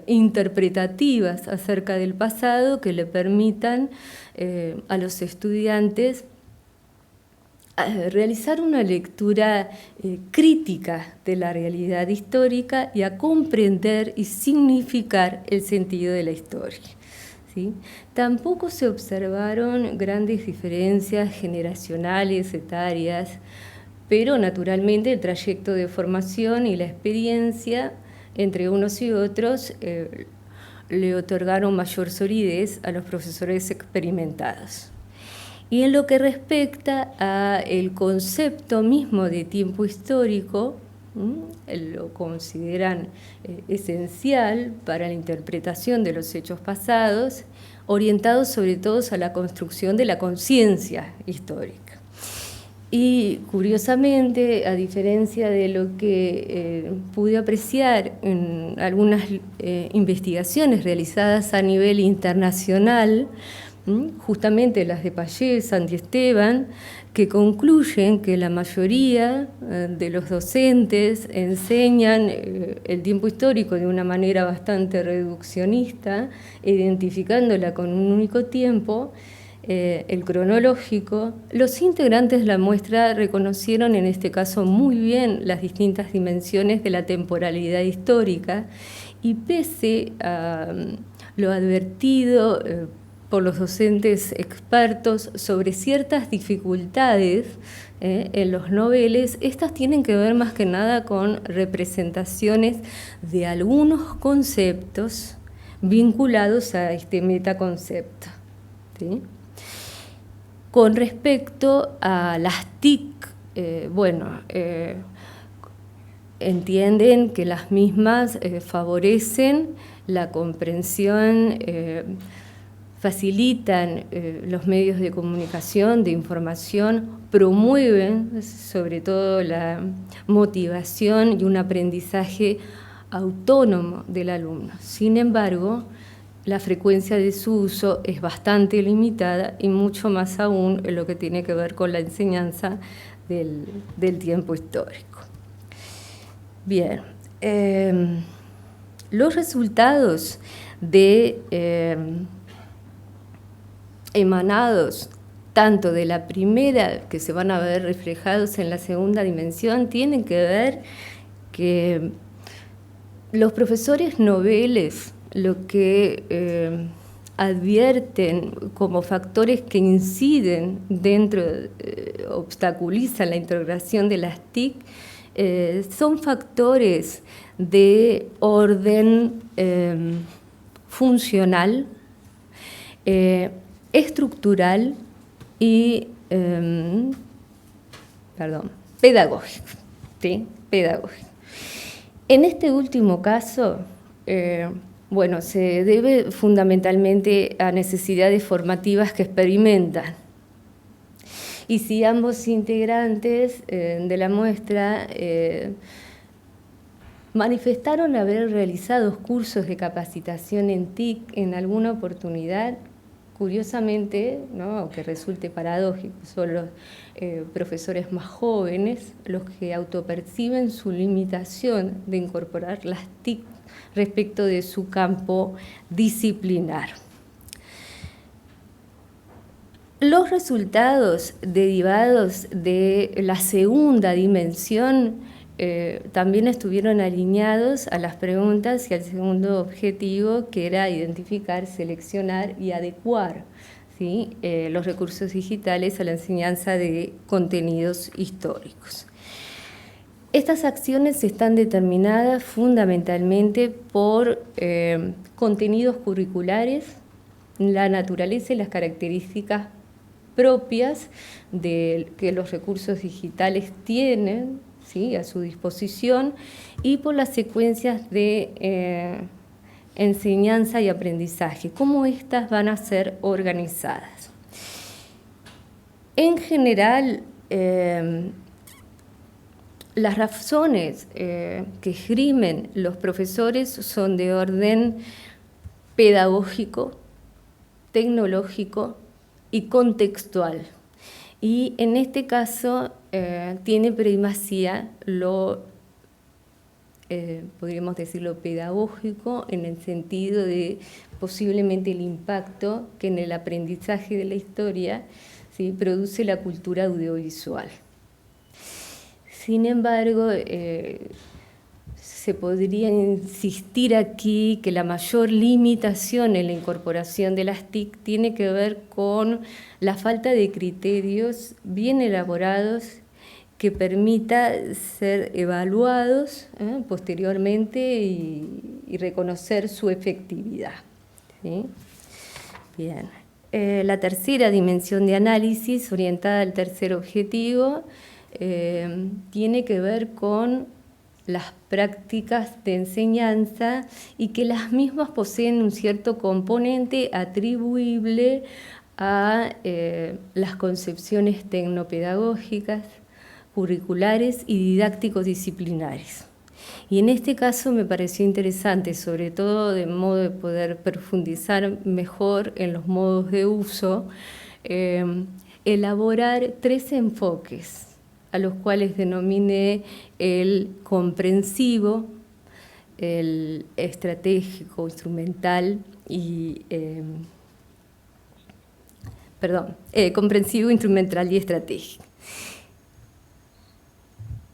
interpretativas acerca del pasado que le permitan a los estudiantes realizar una lectura crítica de la realidad histórica y a comprender y significar el sentido de la historia, ¿sí? Tampoco se observaron grandes diferencias generacionales, etarias, pero naturalmente el trayecto de formación y la experiencia entre unos y otros le otorgaron mayor solidez a los profesores experimentados. Y en lo que respecta al concepto mismo de tiempo histórico, lo consideran esencial para la interpretación de los hechos pasados, orientados sobre todo a la construcción de la conciencia histórica. Y curiosamente, a diferencia de lo que pude apreciar en algunas investigaciones realizadas a nivel internacional, justamente las de Pallés, Santiesteban, que concluyen que la mayoría de los docentes enseñan el tiempo histórico de una manera bastante reduccionista, identificándola con un único tiempo, el cronológico. Los integrantes de la muestra reconocieron en este caso muy bien las distintas dimensiones de la temporalidad histórica y pese a lo advertido por los docentes expertos sobre ciertas dificultades en los noveles, estas tienen que ver más que nada con representaciones de algunos conceptos vinculados a este metaconcepto, ¿sí? Con respecto a las TIC, entienden que las mismas favorecen la comprensión, facilitan los medios de comunicación, de información, promueven sobre todo la motivación y un aprendizaje autónomo del alumno. Sin embargo, la frecuencia de su uso es bastante limitada y mucho más aún en lo que tiene que ver con la enseñanza del tiempo histórico. Bien, los resultados emanados tanto de la primera, que se van a ver reflejados en la segunda dimensión, tienen que ver que los profesores noveles lo que advierten como factores que inciden obstaculizan la integración de las TIC, son factores de orden funcional, estructural y pedagógico, ¿sí? Pedagógico. En este último caso, se debe fundamentalmente a necesidades formativas que experimentan. Y si ambos integrantes de la muestra manifestaron haber realizado cursos de capacitación en TIC en alguna oportunidad, curiosamente, ¿no?, aunque resulte paradójico, son los profesores más jóvenes los que autoperciben su limitación de incorporar las TIC respecto de su campo disciplinar. Los resultados derivados de la segunda dimensión también estuvieron alineados a las preguntas y al segundo objetivo, que era identificar, seleccionar y adecuar, ¿sí?, los recursos digitales a la enseñanza de contenidos históricos. Estas acciones están determinadas fundamentalmente por contenidos curriculares, la naturaleza y las características propias de que los recursos digitales tienen, ¿sí?, a su disposición, y por las secuencias de enseñanza y aprendizaje, cómo éstas van a ser organizadas. En general, las razones que esgrimen los profesores son de orden pedagógico, tecnológico y contextual. Y en este caso tiene primacía lo, podríamos decirlo, pedagógico, en el sentido de posiblemente el impacto que en el aprendizaje de la historia, ¿sí?, produce la cultura audiovisual. Sin embargo, se podría insistir aquí que la mayor limitación en la incorporación de las TIC tiene que ver con la falta de criterios bien elaborados que permita ser evaluados posteriormente y reconocer su efectividad, ¿sí? Bien. La tercera dimensión de análisis, orientada al tercer objetivo, tiene que ver con las prácticas de enseñanza y que las mismas poseen un cierto componente atribuible a las concepciones tecnopedagógicas, curriculares y didáctico-disciplinares. Y en este caso me pareció interesante, sobre todo de modo de poder profundizar mejor en los modos de uso, elaborar 3 enfoques, a los cuales denominé el comprensivo, el estratégico, instrumental y comprensivo, instrumental y estratégico.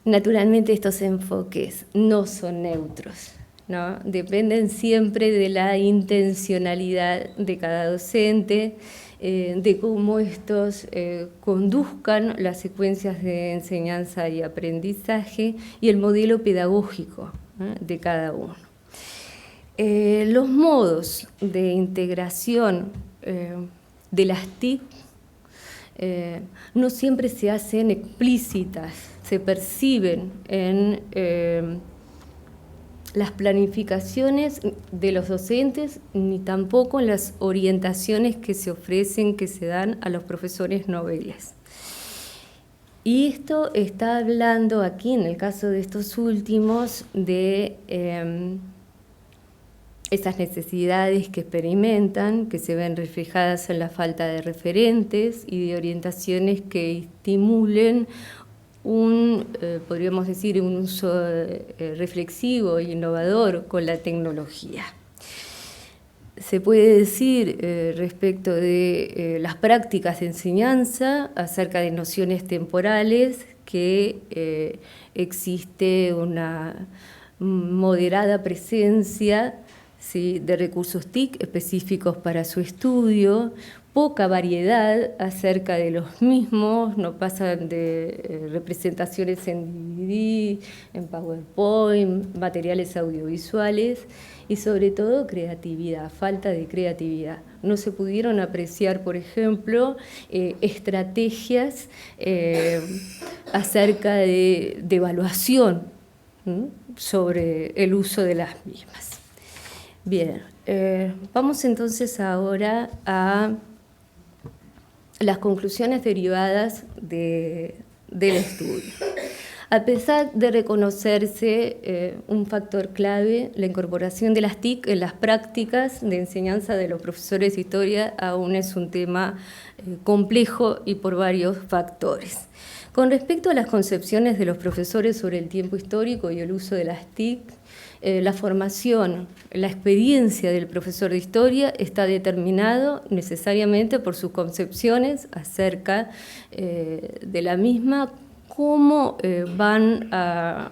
Naturalmente estos enfoques no son neutros, ¿no? Dependen siempre de la intencionalidad de cada docente, de cómo estos conduzcan las secuencias de enseñanza y aprendizaje y el modelo pedagógico de cada uno. Los modos de integración de las TIC no siempre se hacen explícitas, se perciben en las planificaciones de los docentes, ni tampoco en las orientaciones que se ofrecen, que se dan a los profesores noveles. Y esto está hablando aquí, en el caso de estos últimos, de esas necesidades que experimentan, que se ven reflejadas en la falta de referentes y de orientaciones que estimulen podríamos decir, un uso reflexivo e innovador con la tecnología. Se puede decir respecto de las prácticas de enseñanza, acerca de nociones temporales, que existe una moderada presencia, ¿sí?, de recursos TIC específicos para su estudio, poca variedad acerca de los mismos, no pasan de representaciones en DVD, en PowerPoint, materiales audiovisuales y sobre todo creatividad, falta de creatividad. No se pudieron apreciar, por ejemplo, estrategias acerca de evaluación sobre el uso de las mismas. Bien, vamos entonces ahora a las conclusiones derivadas del estudio. A pesar de reconocerse un factor clave, la incorporación de las TIC en las prácticas de enseñanza de los profesores de historia aún es un tema complejo y por varios factores. Con respecto a las concepciones de los profesores sobre el tiempo histórico y el uso de las TIC, la formación, la experiencia del profesor de historia está determinado necesariamente por sus concepciones acerca de la misma, cómo van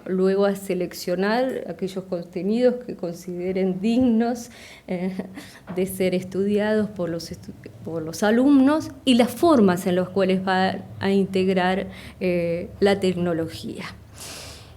luego a seleccionar aquellos contenidos que consideren dignos de ser estudiados por los alumnos y las formas en las cuales van a integrar la tecnología.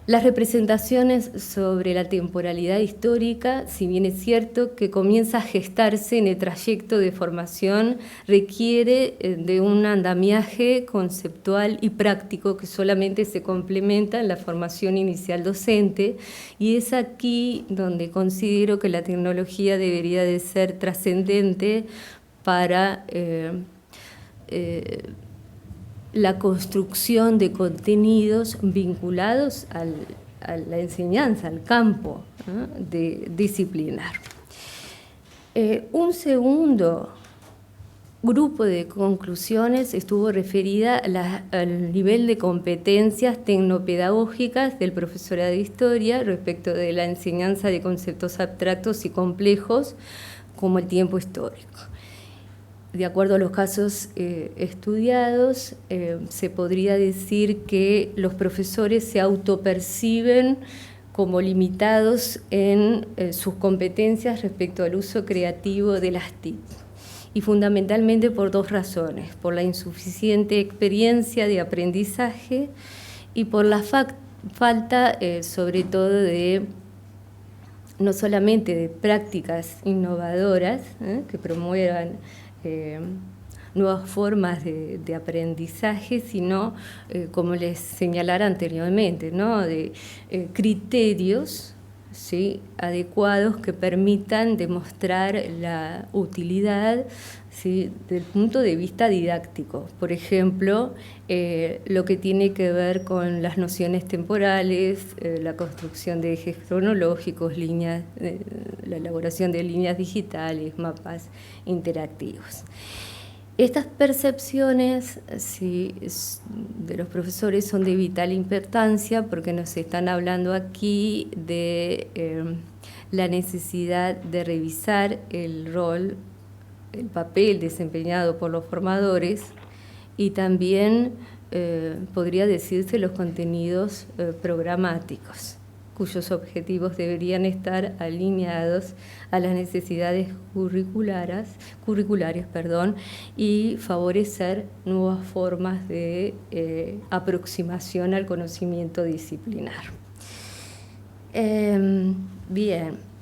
Las representaciones sobre la temporalidad histórica, si bien es cierto que comienza a gestarse en el trayecto de formación, requiere de un andamiaje conceptual y práctico que solamente se complementa en la formación inicial docente, y es aquí donde considero que la tecnología debería de ser trascendente para la construcción de contenidos vinculados a la enseñanza, al campo disciplinar. Un segundo grupo de conclusiones estuvo referida al nivel de competencias tecnopedagógicas del profesorado de historia respecto de la enseñanza de conceptos abstractos y complejos como el tiempo histórico. De acuerdo a los casos estudiados, se podría decir que los profesores se autoperciben como limitados en sus competencias respecto al uso creativo de las TIC, y fundamentalmente por dos razones: por la insuficiente experiencia de aprendizaje y por la falta, sobre todo, de no solamente de prácticas innovadoras que promuevan nuevas formas de aprendizaje, sino, como les señalara anteriormente, ¿no?, de criterios, ¿sí?, adecuados que permitan demostrar la utilidad, ¿sí?, del punto de vista didáctico. Por ejemplo, lo que tiene que ver con las nociones temporales, la construcción de ejes cronológicos, líneas, la elaboración de líneas digitales, mapas interactivos. Estas percepciones, sí, de los profesores son de vital importancia porque nos están hablando aquí de la necesidad de revisar el rol, el papel desempeñado por los formadores, y también podría decirse los contenidos programáticos, cuyos objetivos deberían estar alineados a las necesidades curriculares, y favorecer nuevas formas de aproximación al conocimiento disciplinar. Bien.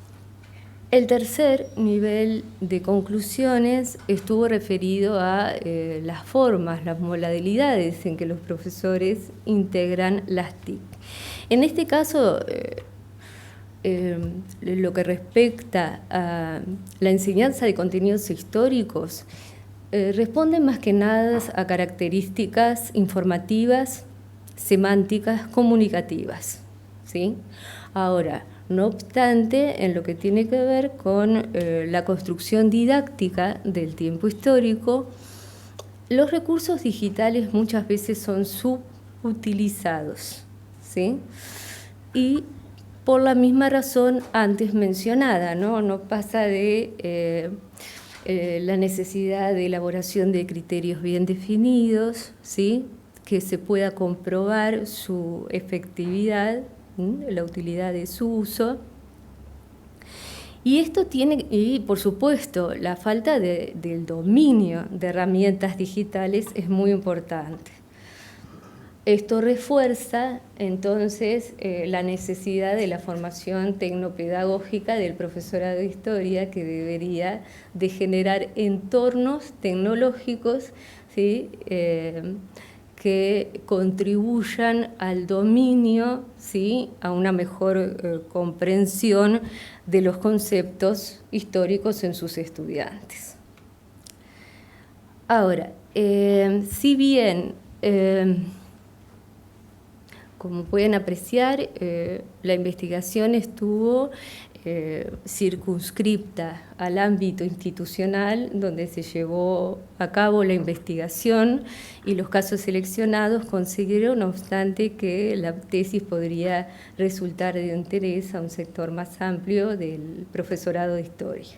El tercer nivel de conclusiones estuvo referido a las formas, las modalidades en que los profesores integran las TIC. En este caso, lo que respecta a la enseñanza de contenidos históricos, responde más que nada a características informativas, semánticas, comunicativas, ¿sí? Ahora, no obstante, en lo que tiene que ver con la construcción didáctica del tiempo histórico, los recursos digitales muchas veces son subutilizados, ¿sí? Y por la misma razón antes mencionada, no pasa de la necesidad de elaboración de criterios bien definidos, ¿sí?, que se pueda comprobar su efectividad, la utilidad de su uso. Y esto tiene, y por supuesto, la falta del dominio de herramientas digitales es muy importante. Esto refuerza entonces la necesidad de la formación tecnopedagógica del profesorado de historia, que debería de generar entornos tecnológicos, ¿sí?, que contribuyan al dominio, ¿sí?, a una mejor comprensión de los conceptos históricos en sus estudiantes. Ahora, si bien Como pueden apreciar, la investigación estuvo circunscripta al ámbito institucional donde se llevó a cabo la investigación, y los casos seleccionados consiguieron, no obstante, que la tesis podría resultar de interés a un sector más amplio del profesorado de historia.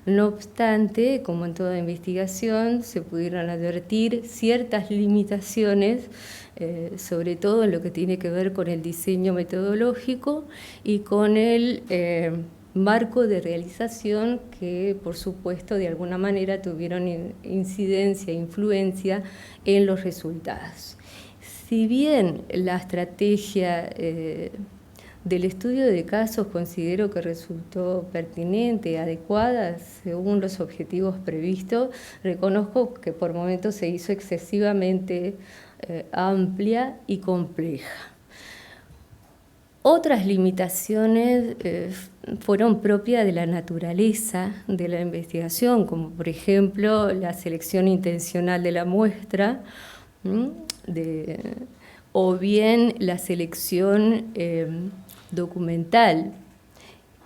No obstante, como en toda investigación, se pudieron advertir ciertas limitaciones, sobre todo en lo que tiene que ver con el diseño metodológico y con el marco de realización que, por supuesto, de alguna manera tuvieron incidencia, influencia en los resultados. Si bien la estrategia del estudio de casos considero que resultó pertinente, adecuada, según los objetivos previstos, reconozco que por momentos se hizo excesivamente amplia y compleja. Otras limitaciones fueron propias de la naturaleza de la investigación, como por ejemplo la selección intencional de la muestra, o bien la selección documental,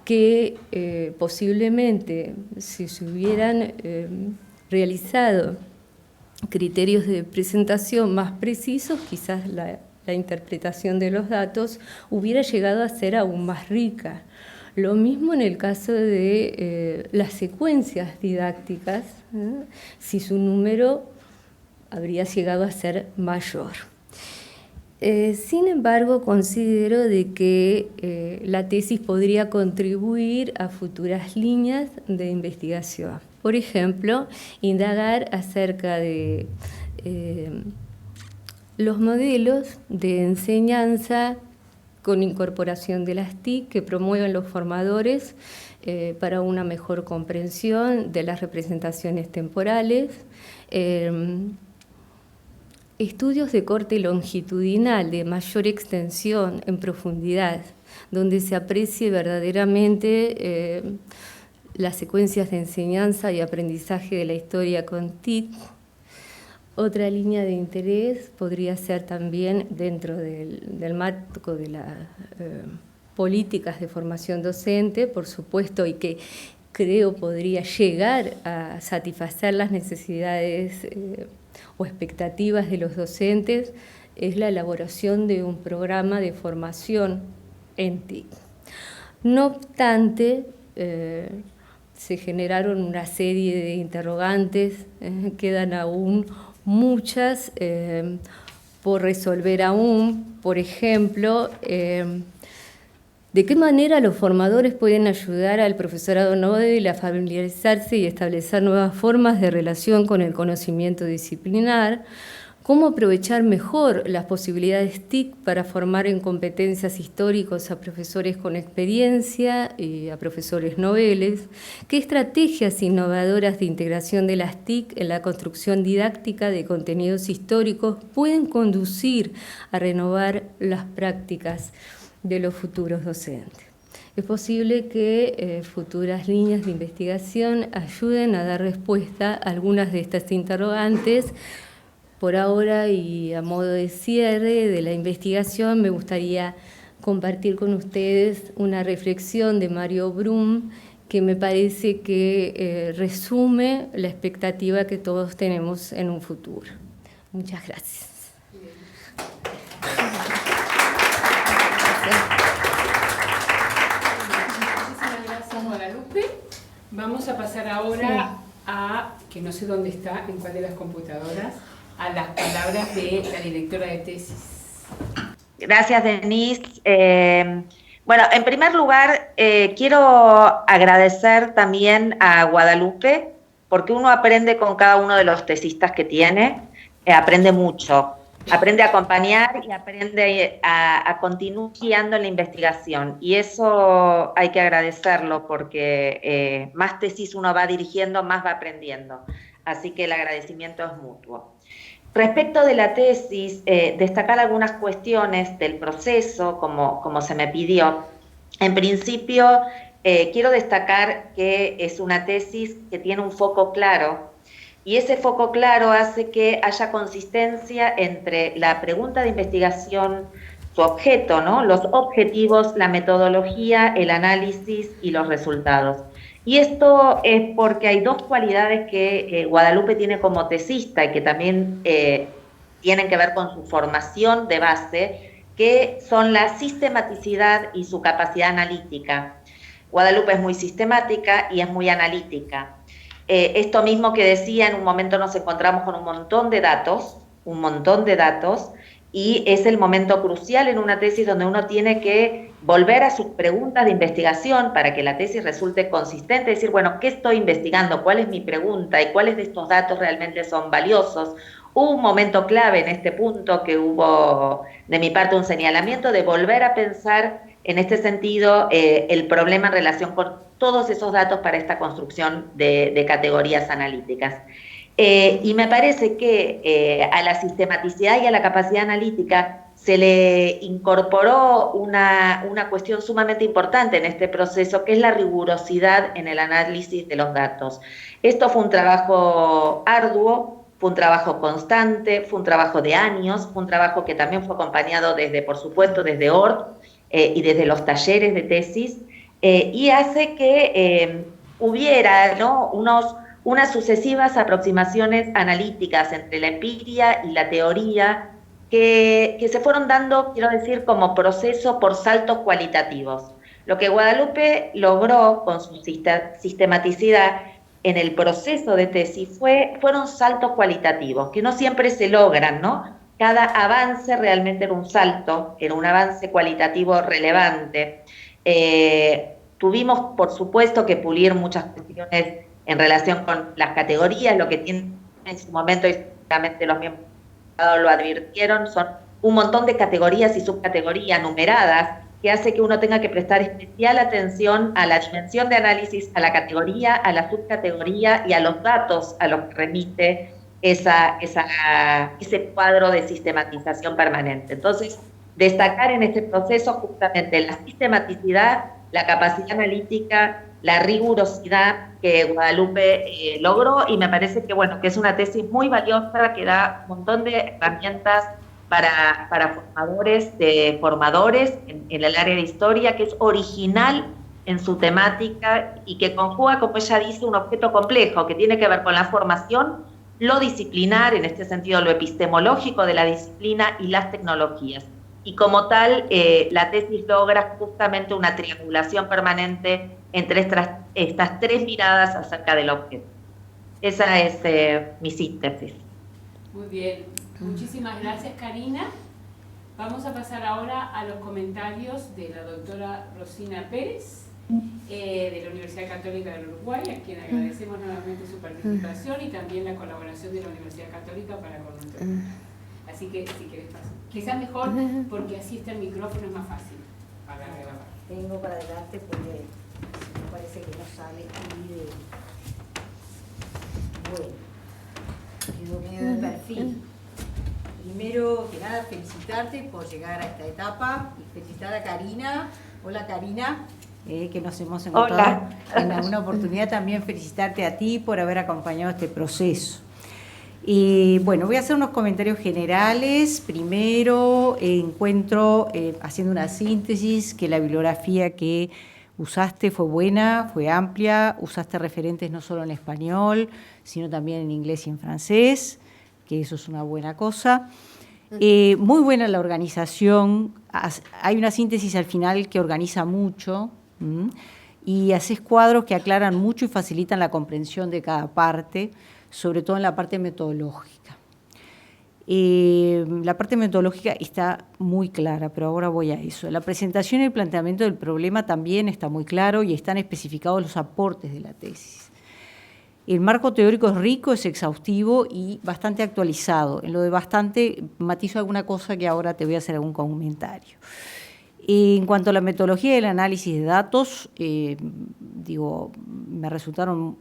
que posiblemente, si se hubieran realizado criterios de presentación más precisos, quizás la interpretación de los datos hubiera llegado a ser aún más rica. Lo mismo en el caso de las secuencias didácticas, si su número habría llegado a ser mayor. Sin embargo, considero de que la tesis podría contribuir a futuras líneas de investigación. Por ejemplo, indagar acerca de los modelos de enseñanza con incorporación de las TIC que promueven los formadores para una mejor comprensión de las representaciones temporales, estudios de corte longitudinal de mayor extensión en profundidad, donde se aprecie verdaderamente las secuencias de enseñanza y aprendizaje de la historia con TIC. Otra línea de interés podría ser también dentro del marco de las políticas de formación docente, por supuesto, y que creo podría llegar a satisfacer las necesidades o expectativas de los docentes, es la elaboración de un programa de formación en TIC. No obstante, se generaron una serie de interrogantes, quedan aún muchas por resolver aún. Por ejemplo, ¿de qué manera los formadores pueden ayudar al profesorado novel a familiarizarse y establecer nuevas formas de relación con el conocimiento disciplinar? ¿Cómo aprovechar mejor las posibilidades TIC para formar en competencias históricas a profesores con experiencia y a profesores noveles? ¿Qué estrategias innovadoras de integración de las TIC en la construcción didáctica de contenidos históricos pueden conducir a renovar las prácticas de los futuros docentes? Es posible que futuras líneas de investigación ayuden a dar respuesta a algunas de estas interrogantes. Por ahora, y a modo de cierre de la investigación, me gustaría compartir con ustedes una reflexión de Mario Brum que me parece que resume la expectativa que todos tenemos en un futuro. Muchas gracias. Muchísimas gracias, Guadalupe. Vamos a pasar ahora a, que no sé dónde está, en cuál de las computadoras, a las palabras de la directora de tesis. Gracias, Denise. Bueno, en primer lugar, quiero agradecer también a Guadalupe, porque uno aprende con cada uno de los tesistas que tiene, aprende mucho, aprende a acompañar y aprende a continuar guiando en la investigación. Y eso hay que agradecerlo, porque más tesis uno va dirigiendo, más va aprendiendo. Así que el agradecimiento es mutuo. Respecto de la tesis, destacar algunas cuestiones del proceso, como se me pidió. En principio, quiero destacar que es una tesis que tiene un foco claro, y ese foco claro hace que haya consistencia entre la pregunta de investigación su objeto, ¿no? Los objetivos, la metodología, el análisis y los resultados. Y esto es porque hay dos cualidades que Guadalupe tiene como tesista y que también tienen que ver con su formación de base, que son la sistematicidad y su capacidad analítica. Guadalupe es muy sistemática y es muy analítica. Esto mismo que decía, en un momento nos encontramos con un montón de datos, y es el momento crucial en una tesis donde uno tiene que volver a sus preguntas de investigación para que la tesis resulte consistente, decir, bueno, ¿qué estoy investigando? ¿Cuál es mi pregunta? ¿Y cuáles de estos datos realmente son valiosos? Hubo un momento clave en este punto que hubo de mi parte un señalamiento de volver a pensar en este sentido el problema en relación con todos esos datos para esta construcción de categorías analíticas. Y me parece que a la sistematicidad y a la capacidad analítica se le incorporó una cuestión sumamente importante en este proceso, que es la rigurosidad en el análisis de los datos. Esto fue un trabajo arduo, fue un trabajo constante, fue un trabajo de años, fue un trabajo que también fue acompañado desde, por supuesto, desde ORT y desde los talleres de tesis, y hace que hubiera, ¿no?, unas sucesivas aproximaciones analíticas entre la empiria y la teoría que se fueron dando, quiero decir, como proceso por saltos cualitativos. Lo que Guadalupe logró con su sistematicidad en el proceso de tesis fueron saltos cualitativos, que no siempre se logran, ¿no? Cada avance realmente era un salto, era un avance cualitativo relevante. Tuvimos, por supuesto, que pulir muchas cuestiones en relación con las categorías, lo que tienen en su momento, históricamente los miembros lo advirtieron, son un montón de categorías y subcategorías numeradas, que hace que uno tenga que prestar especial atención a la dimensión de análisis, a la categoría, a la subcategoría y a los datos a los que remite ese cuadro de sistematización permanente. Entonces, destacar en este proceso justamente la sistematicidad, la capacidad analítica, la rigurosidad que Guadalupe logró, y me parece que, bueno, que es una tesis muy valiosa que da un montón de herramientas para formadores en el área de historia, que es original en su temática y que conjuga, como ella dice, un objeto complejo que tiene que ver con la formación, lo disciplinar, en este sentido lo epistemológico de la disciplina y las tecnologías. Y como tal, la tesis logra justamente una triangulación permanente entre estas tres miradas acerca del objeto. Esa es mi síntesis. Muy bien. Muchísimas gracias, Karina. Vamos a pasar ahora a los comentarios de la doctora Rosina Pérez, de la Universidad Católica del Uruguay, a quien agradecemos nuevamente su participación y también la colaboración de la Universidad Católica para con nuestro. Así que, si querés pasar. Quizás mejor, porque así está el micrófono, es más fácil para grabar. Vengo para adelante porque me parece que no sale aquí de... Bueno, quedó de perfil. Primero que nada, felicitarte por llegar a esta etapa y felicitar a Karina. Hola, Karina, que nos hemos encontrado en alguna oportunidad. También felicitarte a ti por haber acompañado este proceso. Bueno, voy a hacer unos comentarios generales. Primero, encuentro, haciendo una síntesis, que la bibliografía que usaste fue buena, fue amplia, usaste referentes no solo en español, sino también en inglés y en francés, que eso es una buena cosa. Muy buena la organización, hay una síntesis al final que organiza mucho, y haces cuadros que aclaran mucho y facilitan la comprensión de cada parte, sobre todo en la parte metodológica. La parte metodológica está muy clara, pero ahora voy a eso. La presentación y el planteamiento del problema también está muy claro y están especificados los aportes de la tesis. El marco teórico es rico, es exhaustivo y bastante actualizado. En lo de bastante, matizo alguna cosa que ahora te voy a hacer algún comentario. En cuanto a la metodología del análisis de datos, me resultaron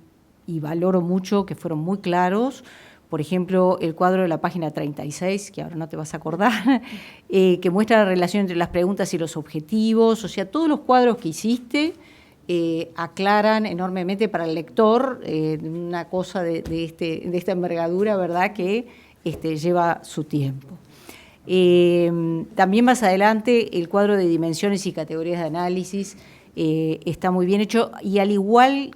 y valoro mucho que fueron muy claros. Por ejemplo, el cuadro de la página 36, que ahora no te vas a acordar, que muestra la relación entre las preguntas y los objetivos. O sea, todos los cuadros que hiciste aclaran enormemente para el lector una cosa de esta envergadura, ¿verdad?, que lleva su tiempo. También más adelante el cuadro de dimensiones y categorías de análisis está muy bien hecho, y al igual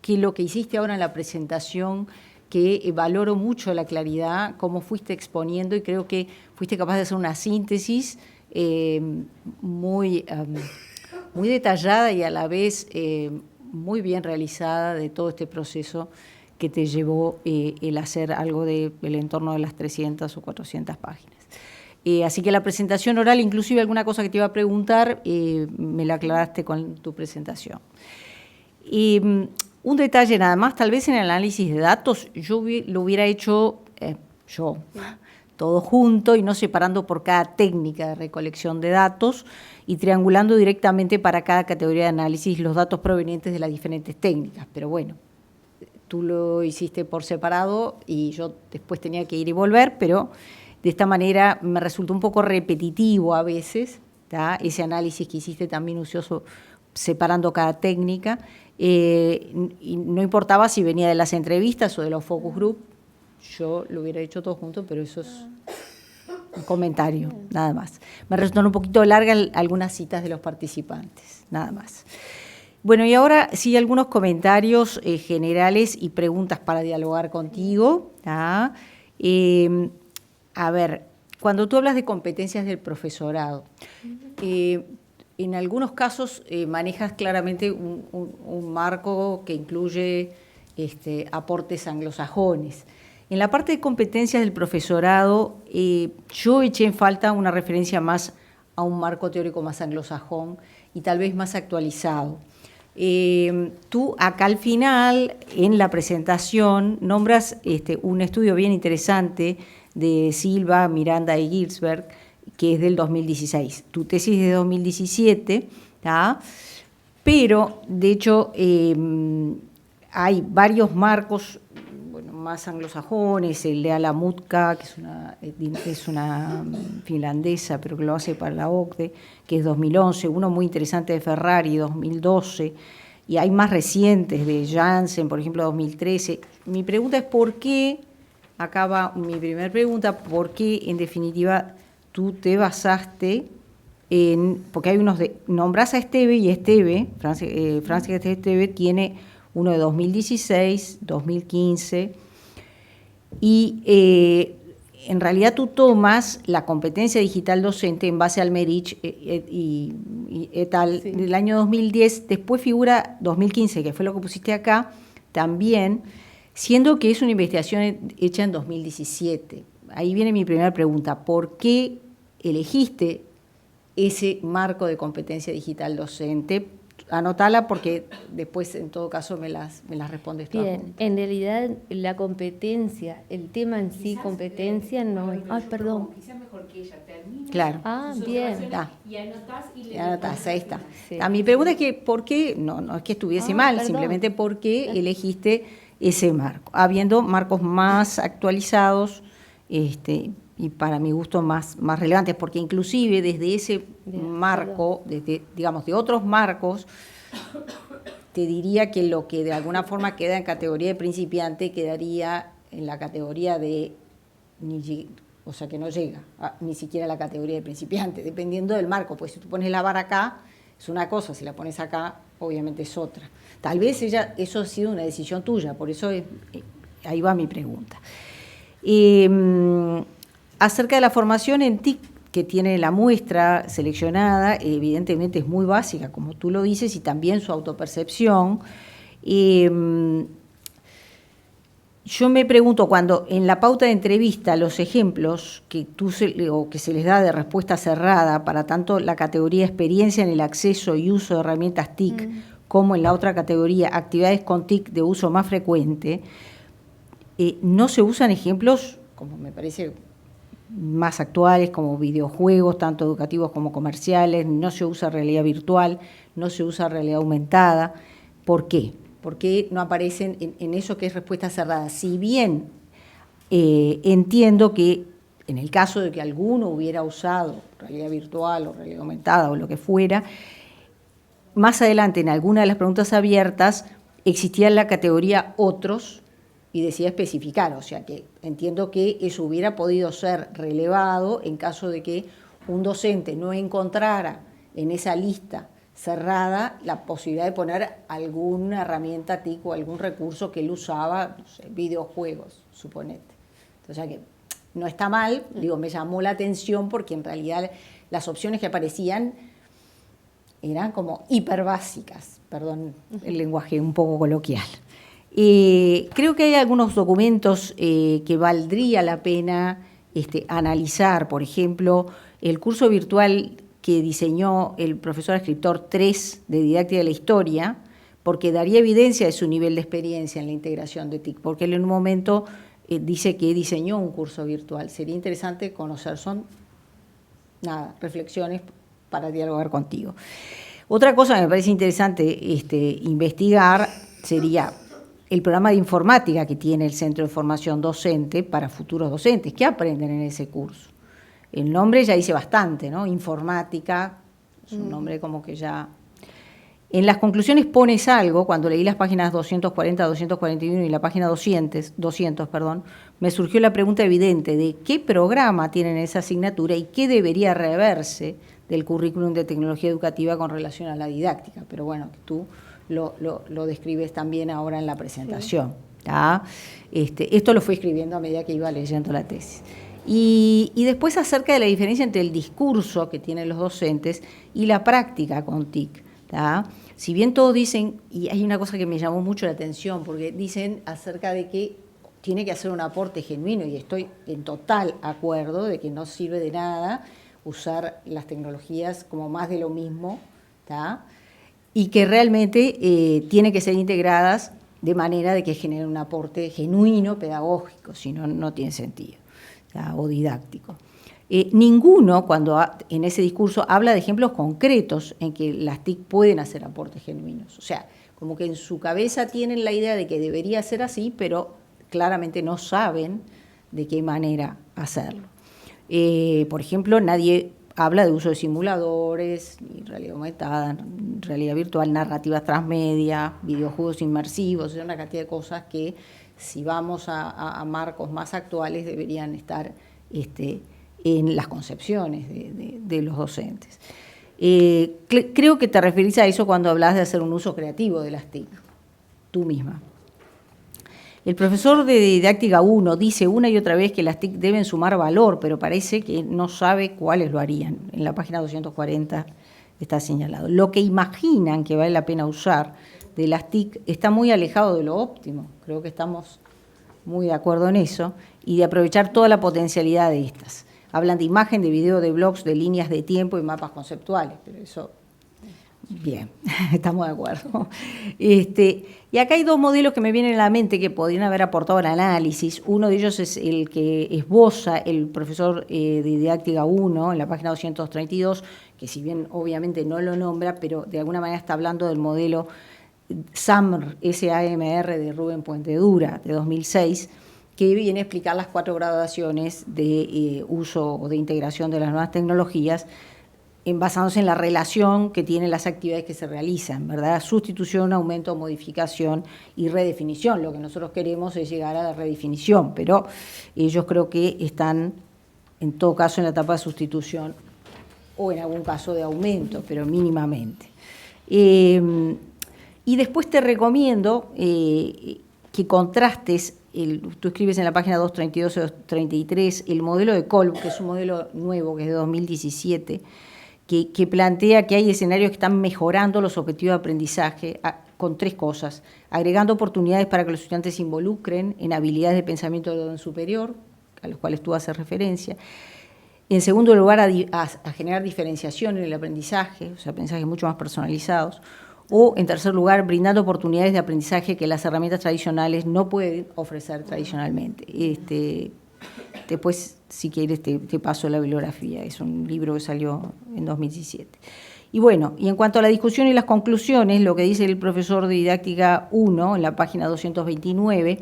que lo que hiciste ahora en la presentación, que valoro mucho la claridad, cómo fuiste exponiendo, y creo que fuiste capaz de hacer una síntesis muy detallada y a la vez muy bien realizada de todo este proceso que te llevó el hacer algo del entorno de las 300 o 400 páginas. Así que la presentación oral, inclusive alguna cosa que te iba a preguntar, me la aclaraste con tu presentación. Un detalle nada más, tal vez en el análisis de datos yo lo hubiera hecho todo junto y no separando por cada técnica de recolección de datos y triangulando directamente para cada categoría de análisis los datos provenientes de las diferentes técnicas. Pero bueno, tú lo hiciste por separado y yo después tenía que ir y volver, pero de esta manera me resultó un poco repetitivo a veces, ¿tá? Ese análisis que hiciste tan minucioso separando cada técnica, y no importaba si venía de las entrevistas o de los focus group, yo lo hubiera hecho todo junto, pero eso es un comentario, nada más. Me resultaron un poquito largas algunas citas de los participantes, nada más. Bueno, y ahora sí algunos comentarios generales y preguntas para dialogar contigo, ¿tá? A ver, cuando tú hablas de competencias del profesorado, en algunos casos manejas claramente un marco que incluye aportes anglosajones. En la parte de competencias del profesorado, yo eché en falta una referencia más a un marco teórico más anglosajón y tal vez más actualizado. Tú acá al final, en la presentación, nombras un estudio bien interesante de Silva, Miranda y Gilsberg, que es del 2016. Tu tesis es de 2017, ¿tá? Pero, de hecho, hay varios marcos más anglosajones, el de Alamutka, que es una finlandesa, pero que lo hace para la OCDE, que es 2011, uno muy interesante de Ferrari, 2012, y hay más recientes de Janssen, por ejemplo, 2013. Mi pregunta es ¿por qué? Acá va mi primera pregunta, ¿por qué en definitiva tú te basaste en, porque hay unos nombrás a Esteve y Esteve, Francia Esteve tiene uno de 2016, 2015, y en realidad tú tomas la competencia digital docente en base al Merich y et al. Sí. Del año 2010, después figura 2015, que fue lo que pusiste acá, también, siendo que es una investigación hecha en 2017. Ahí viene mi primera pregunta, ¿por qué elegiste ese marco de competencia digital docente? Anotala porque después en todo caso me las respondes todas. Bien, en realidad la competencia, el tema en sí, quizás, competencia no... Ay, perdón. Quizás mejor que ella termine. Claro. Bien. Y anotás y le anotás, ahí está. Sí. Mi pregunta es que ¿por qué? No es que estuviese mal, perdón. Simplemente ¿por qué elegiste ese marco? Habiendo marcos más actualizados, y para mi gusto más relevantes, porque inclusive desde ese marco, desde, digamos, de otros marcos, te diría que lo que de alguna forma queda en categoría de principiante quedaría en la categoría de, o sea, que no llega ni siquiera a la categoría de principiante, dependiendo del marco, pues si tú pones la vara acá, es una cosa, si la pones acá, obviamente es otra. Tal vez eso ha sido una decisión tuya, por eso ahí va mi pregunta. Acerca de la formación en TIC que tiene la muestra seleccionada, evidentemente es muy básica, como tú lo dices, y también su autopercepción. Yo me pregunto, cuando en la pauta de entrevista los ejemplos que que se les da de respuesta cerrada para tanto la categoría experiencia en el acceso y uso de herramientas TIC, como en la otra categoría actividades con TIC de uso más frecuente, no se usan ejemplos, como me parece, más actuales, como videojuegos, tanto educativos como comerciales, no se usa realidad virtual, no se usa realidad aumentada. ¿Por qué? ¿Por qué no aparecen en eso que es respuesta cerrada? Si bien entiendo que en el caso de que alguno hubiera usado realidad virtual o realidad aumentada o lo que fuera, más adelante en alguna de las preguntas abiertas existía la categoría otros, y decía especificar, o sea que entiendo que eso hubiera podido ser relevado en caso de que un docente no encontrara en esa lista cerrada la posibilidad de poner alguna herramienta TIC o algún recurso que él usaba, no sé, videojuegos, suponete. O sea que no está mal, digo, me llamó la atención porque en realidad las opciones que aparecían eran como hiperbásicas, perdón el lenguaje un poco coloquial. Creo que hay algunos documentos que valdría la pena analizar, por ejemplo, el curso virtual que diseñó el profesor escritor 3 de Didáctica de la Historia, porque daría evidencia de su nivel de experiencia en la integración de TIC, porque él en un momento dice que diseñó un curso virtual. Sería interesante conocer, son reflexiones para dialogar contigo. Otra cosa que me parece interesante investigar sería el programa de informática que tiene el Centro de Formación Docente para futuros docentes. ¿Qué aprenden en ese curso? El nombre ya dice bastante, ¿no? Informática, es un nombre como que ya... En las conclusiones pones algo, cuando leí las páginas 240, 241 y la página 200, me surgió la pregunta evidente de qué programa tienen esa asignatura y qué debería reverse del currículum de tecnología educativa con relación a la didáctica. Pero bueno, tú lo describes también ahora en la presentación. Esto lo fui escribiendo a medida que iba leyendo la tesis. Y después acerca de la diferencia entre el discurso que tienen los docentes y la práctica con TIC. Si bien todos dicen, y hay una cosa que me llamó mucho la atención, porque dicen acerca de que tiene que hacer un aporte genuino, y estoy en total acuerdo de que no sirve de nada usar las tecnologías como más de lo mismo, y que realmente tienen que ser integradas de manera de que generen un aporte genuino, pedagógico, si no, no tiene sentido, o didáctico. Ninguno, cuando en ese discurso, habla de ejemplos concretos en que las TIC pueden hacer aportes genuinos. O sea, como que en su cabeza tienen la idea de que debería ser así, pero claramente no saben de qué manera hacerlo. Por ejemplo, nadie habla de uso de simuladores, ni realidad aumentada, realidad virtual, narrativas transmedia, videojuegos inmersivos, una cantidad de cosas que, si vamos a marcos más actuales, deberían estar en las concepciones de los docentes. Creo que te referís a eso cuando hablas de hacer un uso creativo de las TIC, tú misma. El profesor de Didáctica 1 dice una y otra vez que las TIC deben sumar valor, pero parece que no sabe cuáles lo harían. En la página 240 está señalado. Lo que imaginan que vale la pena usar de las TIC está muy alejado de lo óptimo. Creo que estamos muy de acuerdo en eso, y de aprovechar toda la potencialidad de estas. Hablan de imagen, de video, de blogs, de líneas de tiempo y mapas conceptuales, pero eso, bien, estamos de acuerdo. Y acá hay dos modelos que me vienen a la mente que podrían haber aportado al análisis. Uno de ellos es el que esboza el profesor de Didáctica 1 en la página 232, que si bien obviamente no lo nombra, pero de alguna manera está hablando del modelo SAMR de Rubén Puentedura, de 2006, que viene a explicar las 4 graduaciones de uso o de integración de las nuevas tecnologías, basándose en la relación que tienen las actividades que se realizan, ¿verdad? Sustitución, aumento, modificación y redefinición. Lo que nosotros queremos es llegar a la redefinición, pero ellos creo que están, en todo caso, en la etapa de sustitución o en algún caso de aumento, pero mínimamente. Y después te recomiendo que contrastes, tú escribes en la página 232 y 233, el modelo de Kolb, que es un modelo nuevo, que es de 2017, que plantea que hay escenarios que están mejorando los objetivos de aprendizaje con 3 cosas: agregando oportunidades para que los estudiantes se involucren en habilidades de pensamiento de orden superior, a los cuales tú haces referencia. En segundo lugar, a generar diferenciación en el aprendizaje, o sea, aprendizajes mucho más personalizados. O, en tercer lugar, brindando oportunidades de aprendizaje que las herramientas tradicionales no pueden ofrecer tradicionalmente. Después, si quieres, te paso la bibliografía. Es un libro que salió en 2017. Y bueno, y en cuanto a la discusión y las conclusiones, lo que dice el profesor de Didáctica 1, en la página 229,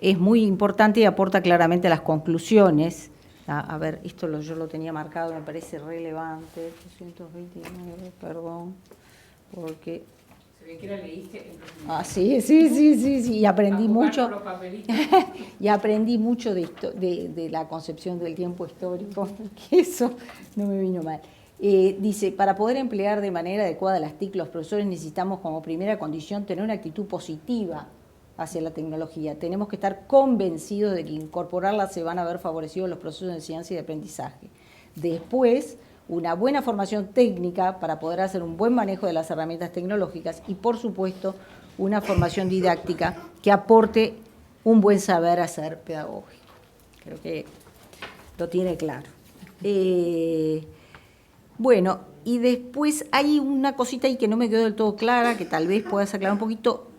es muy importante y aporta claramente a las conclusiones. A ver, esto yo lo tenía marcado, me parece relevante. 229, perdón, porque... que la leíste en Ah, sí, y aprendí mucho. Y aprendí mucho de, de la concepción del tiempo histórico, que eso no me vino mal. Dice, para poder emplear de manera adecuada las TIC, los profesores necesitamos como primera condición tener una actitud positiva hacia la tecnología. Tenemos que estar convencidos de que incorporarla se van a ver favorecidos los procesos de enseñanza y de aprendizaje. Después, una buena formación técnica para poder hacer un buen manejo de las herramientas tecnológicas y, por supuesto, una formación didáctica que aporte un buen saber hacer pedagógico. Creo que lo tiene claro. Bueno, y después hay una cosita ahí que no me quedó del todo clara, que tal vez puedas aclarar un poquito,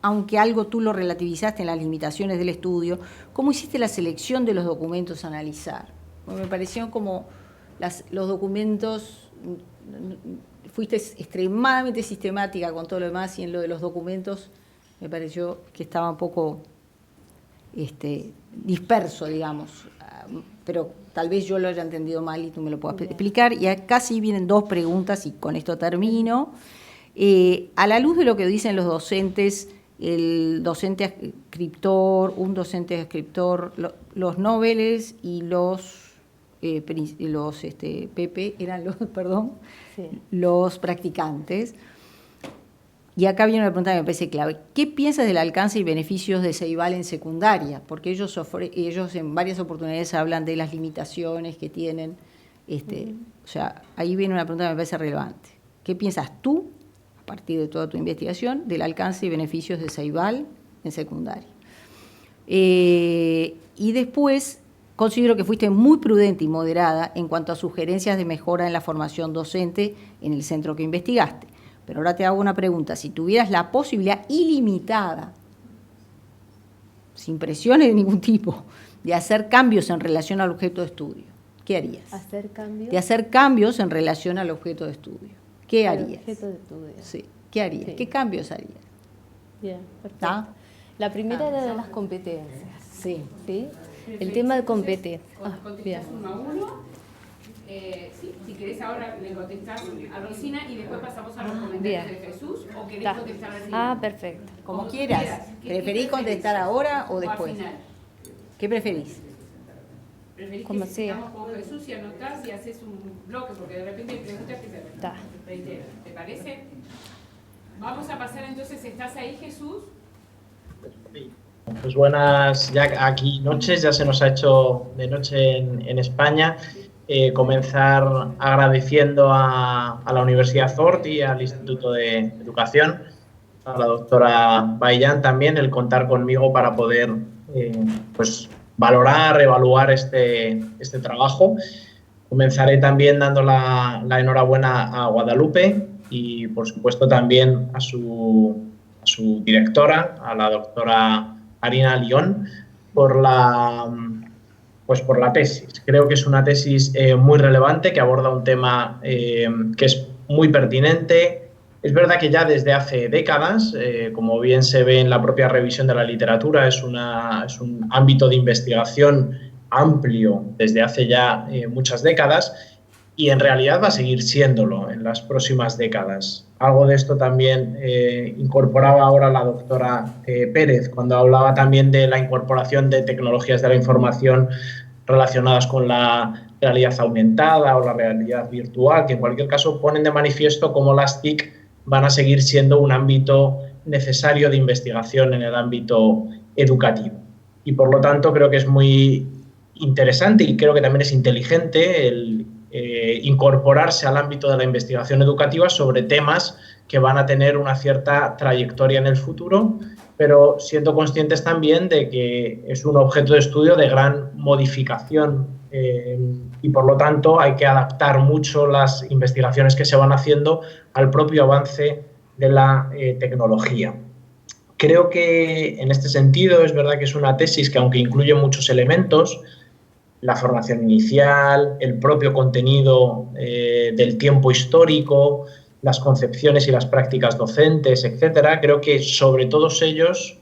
aunque algo tú lo relativizaste en las limitaciones del estudio. ¿Cómo hiciste la selección de los documentos a analizar? Porque me parecieron como los documentos, fuiste extremadamente sistemática con todo lo demás, y en lo de los documentos me pareció que estaba un poco disperso, digamos, pero tal vez yo lo haya entendido mal y tú me lo puedas explicar. Y acá sí vienen dos preguntas y con esto termino. A la luz de lo que dicen los docentes, el docente escriptor, un docente escriptor, los noveles y los Pepe eran los practicantes. Y acá viene una pregunta que me parece clave. ¿Qué piensas del alcance y beneficios de Ceibal en secundaria? Porque ellos en varias oportunidades hablan de las limitaciones que tienen. O sea, ahí viene una pregunta que me parece relevante. ¿Qué piensas tú, a partir de toda tu investigación, del alcance y beneficios de Ceibal en secundaria? Y después, considero que fuiste muy prudente y moderada en cuanto a sugerencias de mejora en la formación docente en el centro que investigaste. Pero ahora te hago una pregunta. Si tuvieras la posibilidad ilimitada, sin presiones de ningún tipo, de hacer cambios en relación al objeto de estudio, ¿qué harías? ¿Hacer cambios? De hacer cambios en relación al objeto de estudio. ¿Qué harías? Objeto de estudio. Sí. ¿Qué harías? Sí. ¿Qué cambios harías? Bien, perfecto. ¿Está? La primera era de las competencias. Sí. ¿Sí? El tema de competencia. Bien. Contestás uno a uno. Sí, si querés ahora le contestás a Rosina y después pasamos a los comentarios bien. de Jesús, o querés Está. contestar al final. Perfecto. Como quieras. ¿Preferís contestar ahora o después? Al final. ¿Qué preferís? ¿Preferís Como que sea. sigamos con Jesús y anotás y haces un bloque? Porque de repente hay preguntas que se reiteran. ¿Te parece? Vamos a pasar entonces, ¿estás ahí, Jesús? Pues buenas, ya aquí noches, ya se nos ha hecho de noche en España. Comenzar agradeciendo a la Universidad Zort y al Instituto de Educación, a la doctora Bayan también, el contar conmigo para poder pues valorar, evaluar este trabajo. Comenzaré también dando la enhorabuena a Guadalupe y, por supuesto, también a su directora, a la doctora Karina León, por la tesis. Creo que es una tesis muy relevante, que aborda un tema que es muy pertinente. Es verdad que ya desde hace décadas, como bien se ve en la propia revisión de la literatura, es un ámbito de investigación amplio desde hace ya muchas décadas, y en realidad va a seguir siéndolo en las próximas décadas. Algo de esto también incorporaba ahora la doctora Pérez, cuando hablaba también de la incorporación de tecnologías de la información relacionadas con la realidad aumentada o la realidad virtual, que en cualquier caso ponen de manifiesto cómo las TIC van a seguir siendo un ámbito necesario de investigación en el ámbito educativo. Y por lo tanto creo que es muy interesante y creo que también es inteligente el incorporarse al ámbito de la investigación educativa sobre temas que van a tener una cierta trayectoria en el futuro, pero siendo conscientes también de que es un objeto de estudio de gran modificación y por lo tanto hay que adaptar mucho las investigaciones que se van haciendo al propio avance de la tecnología. Creo que en este sentido es verdad que es una tesis que, aunque incluye muchos elementos, la formación inicial, el propio contenido del tiempo histórico, las concepciones y las prácticas docentes, etcétera, creo que sobre todos ellos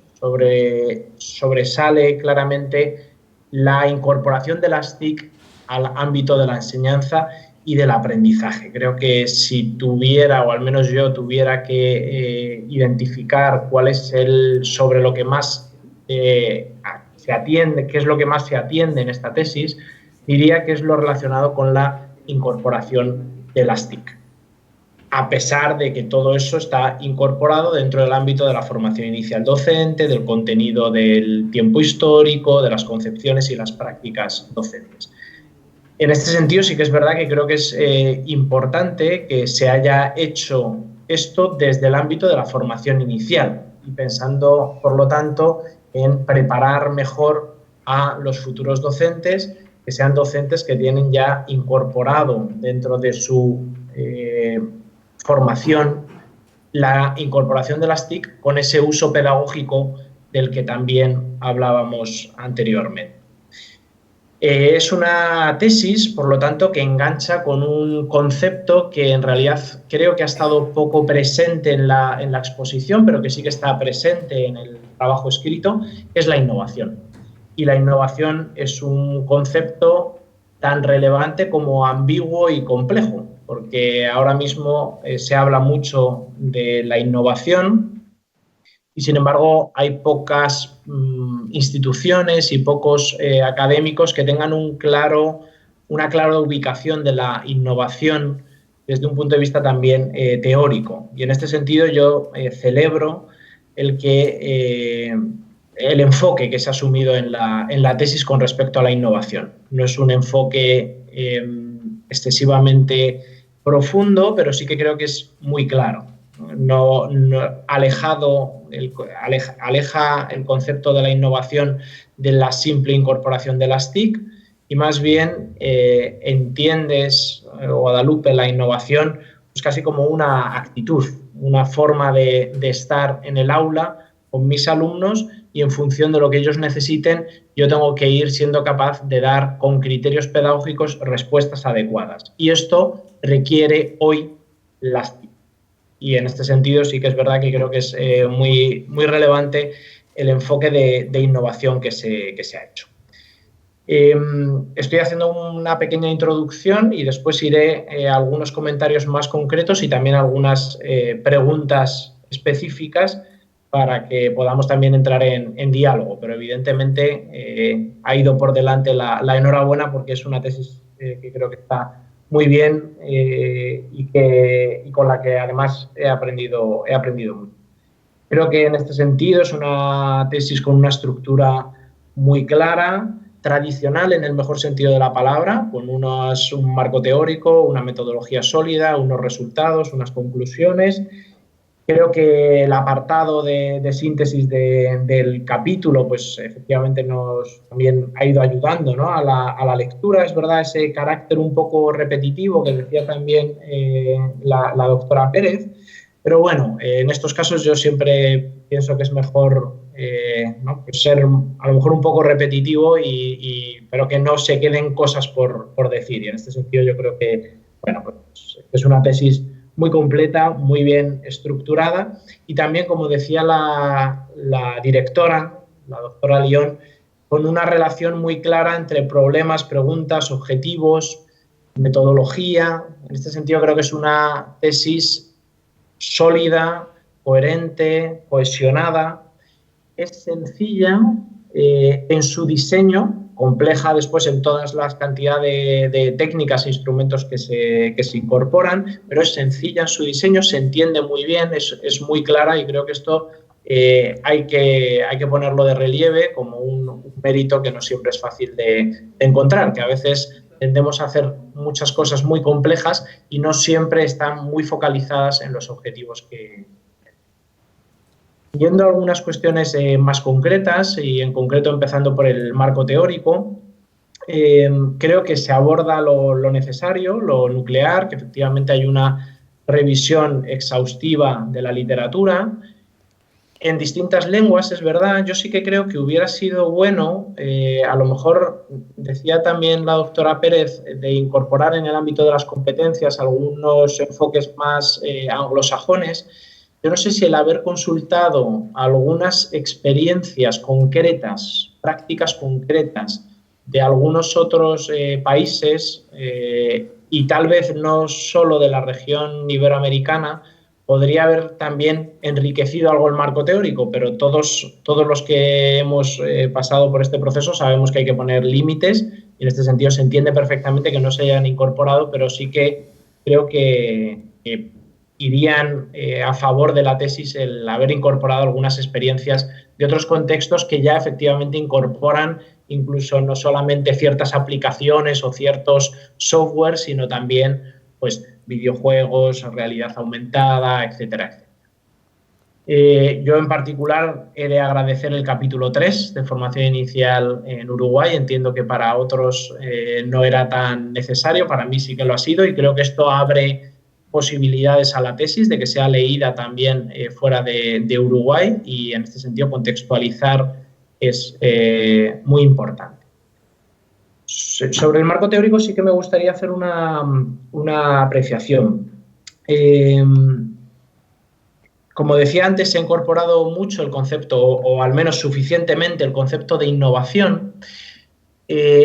sobresale claramente la incorporación de las TIC al ámbito de la enseñanza y del aprendizaje. Creo que si tuviera, o al menos yo tuviera que identificar cuál es sobre lo que más se atiende, qué es lo que más se atiende en esta tesis, diría que es lo relacionado con la incorporación de las TIC, a pesar de que todo eso está incorporado dentro del ámbito de la formación inicial docente, del contenido del tiempo histórico, de las concepciones y las prácticas docentes. En este sentido sí que es verdad que creo que es importante que se haya hecho esto desde el ámbito de la formación inicial y pensando, por lo tanto, en preparar mejor a los futuros docentes, que sean docentes que tienen ya incorporado dentro de su formación la incorporación de las TIC con ese uso pedagógico del que también hablábamos anteriormente. Es una tesis, por lo tanto, que engancha con un concepto que en realidad creo que ha estado poco presente en la exposición, pero que sí que está presente en el trabajo escrito, que es la innovación. Y la innovación es un concepto tan relevante como ambiguo y complejo, porque ahora mismo se habla mucho de la innovación y, sin embargo, hay pocas instituciones y pocos académicos que tengan una clara ubicación de la innovación desde un punto de vista también teórico. Y en este sentido yo celebro el enfoque que se ha asumido en la tesis con respecto a la innovación. No es un enfoque excesivamente profundo, pero sí que creo que es muy claro. Aleja el concepto de la innovación de la simple incorporación de las TIC y más bien entiendes, Guadalupe, la innovación pues casi como una actitud, una forma de estar en el aula con mis alumnos y en función de lo que ellos necesiten yo tengo que ir siendo capaz de dar con criterios pedagógicos respuestas adecuadas. Y esto requiere hoy las TIC. Y en este sentido sí que es verdad que creo que es muy relevante el enfoque de innovación que se ha hecho. Estoy haciendo una pequeña introducción y después iré a algunos comentarios más concretos y también algunas preguntas específicas para que podamos también entrar en diálogo. Pero evidentemente ha ido por delante la enhorabuena porque es una tesis que creo que está muy bien y con la que además he aprendido mucho. Creo que en este sentido es una tesis con una estructura muy clara, tradicional en el mejor sentido de la palabra, con un marco teórico, una metodología sólida, unos resultados, unas conclusiones. Creo que el apartado de síntesis del capítulo, pues efectivamente nos también ha ido ayudando, ¿no? a la lectura. Es verdad ese carácter un poco repetitivo que decía también la doctora Pérez, pero bueno, en estos casos yo siempre pienso que es mejor ¿no? pues ser a lo mejor un poco repetitivo, pero que no se queden cosas por decir. Y en este sentido yo creo que bueno, pues, es una tesis muy completa, muy bien estructurada y también, como decía la directora, la doctora León, con una relación muy clara entre problemas, preguntas, objetivos, metodología. En este sentido creo que es una tesis sólida, coherente, cohesionada, es sencilla en su diseño, compleja después en todas las cantidades de técnicas e instrumentos que se incorporan, pero es sencilla en su diseño, se entiende muy bien, es muy clara y creo que esto hay que ponerlo de relieve como un mérito que no siempre es fácil de encontrar, que a veces tendemos a hacer muchas cosas muy complejas y no siempre están muy focalizadas en los objetivos que... Yendo a algunas cuestiones más concretas y en concreto empezando por el marco teórico, creo que se aborda lo necesario, lo nuclear, que efectivamente hay una revisión exhaustiva de la literatura en distintas lenguas, es verdad. Yo sí que creo que hubiera sido bueno, a lo mejor decía también la doctora Pérez, de incorporar en el ámbito de las competencias algunos enfoques más anglosajones. Yo no sé si el haber consultado algunas experiencias concretas, prácticas concretas de algunos otros países y tal vez no solo de la región iberoamericana, podría haber también enriquecido algo el marco teórico, pero todos los que hemos pasado por este proceso sabemos que hay que poner límites y en este sentido se entiende perfectamente que no se hayan incorporado, pero sí que creo que irían a favor de la tesis el haber incorporado algunas experiencias de otros contextos que ya efectivamente incorporan incluso no solamente ciertas aplicaciones o ciertos software, sino también pues videojuegos, realidad aumentada, etcétera, etcétera. Yo en particular he de agradecer el capítulo 3 de formación inicial en Uruguay. Entiendo que para otros no era tan necesario, para mí sí que lo ha sido y creo que esto abre posibilidades a la tesis de que sea leída también fuera de Uruguay y en este sentido contextualizar es muy importante. Sobre el marco teórico sí que me gustaría hacer una apreciación. Como decía antes, se ha incorporado mucho el concepto, o al menos suficientemente, el concepto de innovación.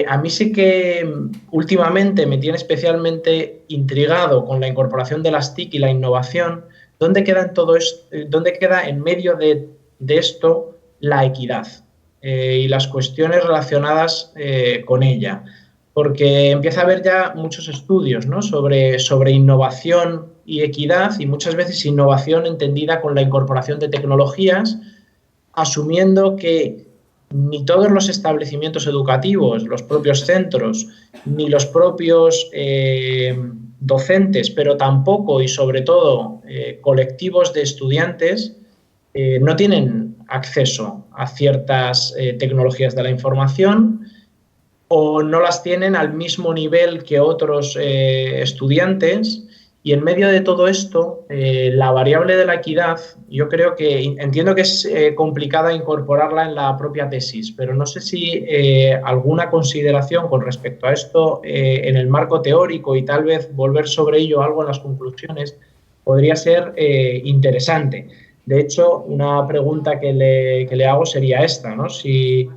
A mí sí que últimamente me tiene especialmente intrigado con la incorporación de las TIC y la innovación. ¿Dónde queda en todo esto, dónde queda en medio de esto la equidad y las cuestiones relacionadas con ella? Porque empieza a haber ya muchos estudios, ¿no?, sobre innovación y equidad, y muchas veces innovación entendida con la incorporación de tecnologías, asumiendo que ni todos los establecimientos educativos, los propios centros, ni los propios docentes, pero tampoco y sobre todo colectivos de estudiantes no tienen acceso a ciertas tecnologías de la información o no las tienen al mismo nivel que otros estudiantes. Y en medio de todo esto, la variable de la equidad, yo creo que, entiendo que es complicada incorporarla en la propia tesis, pero no sé si alguna consideración con respecto a esto en el marco teórico y tal vez volver sobre ello algo en las conclusiones podría ser interesante. De hecho, una pregunta que le hago sería esta, ¿no? Si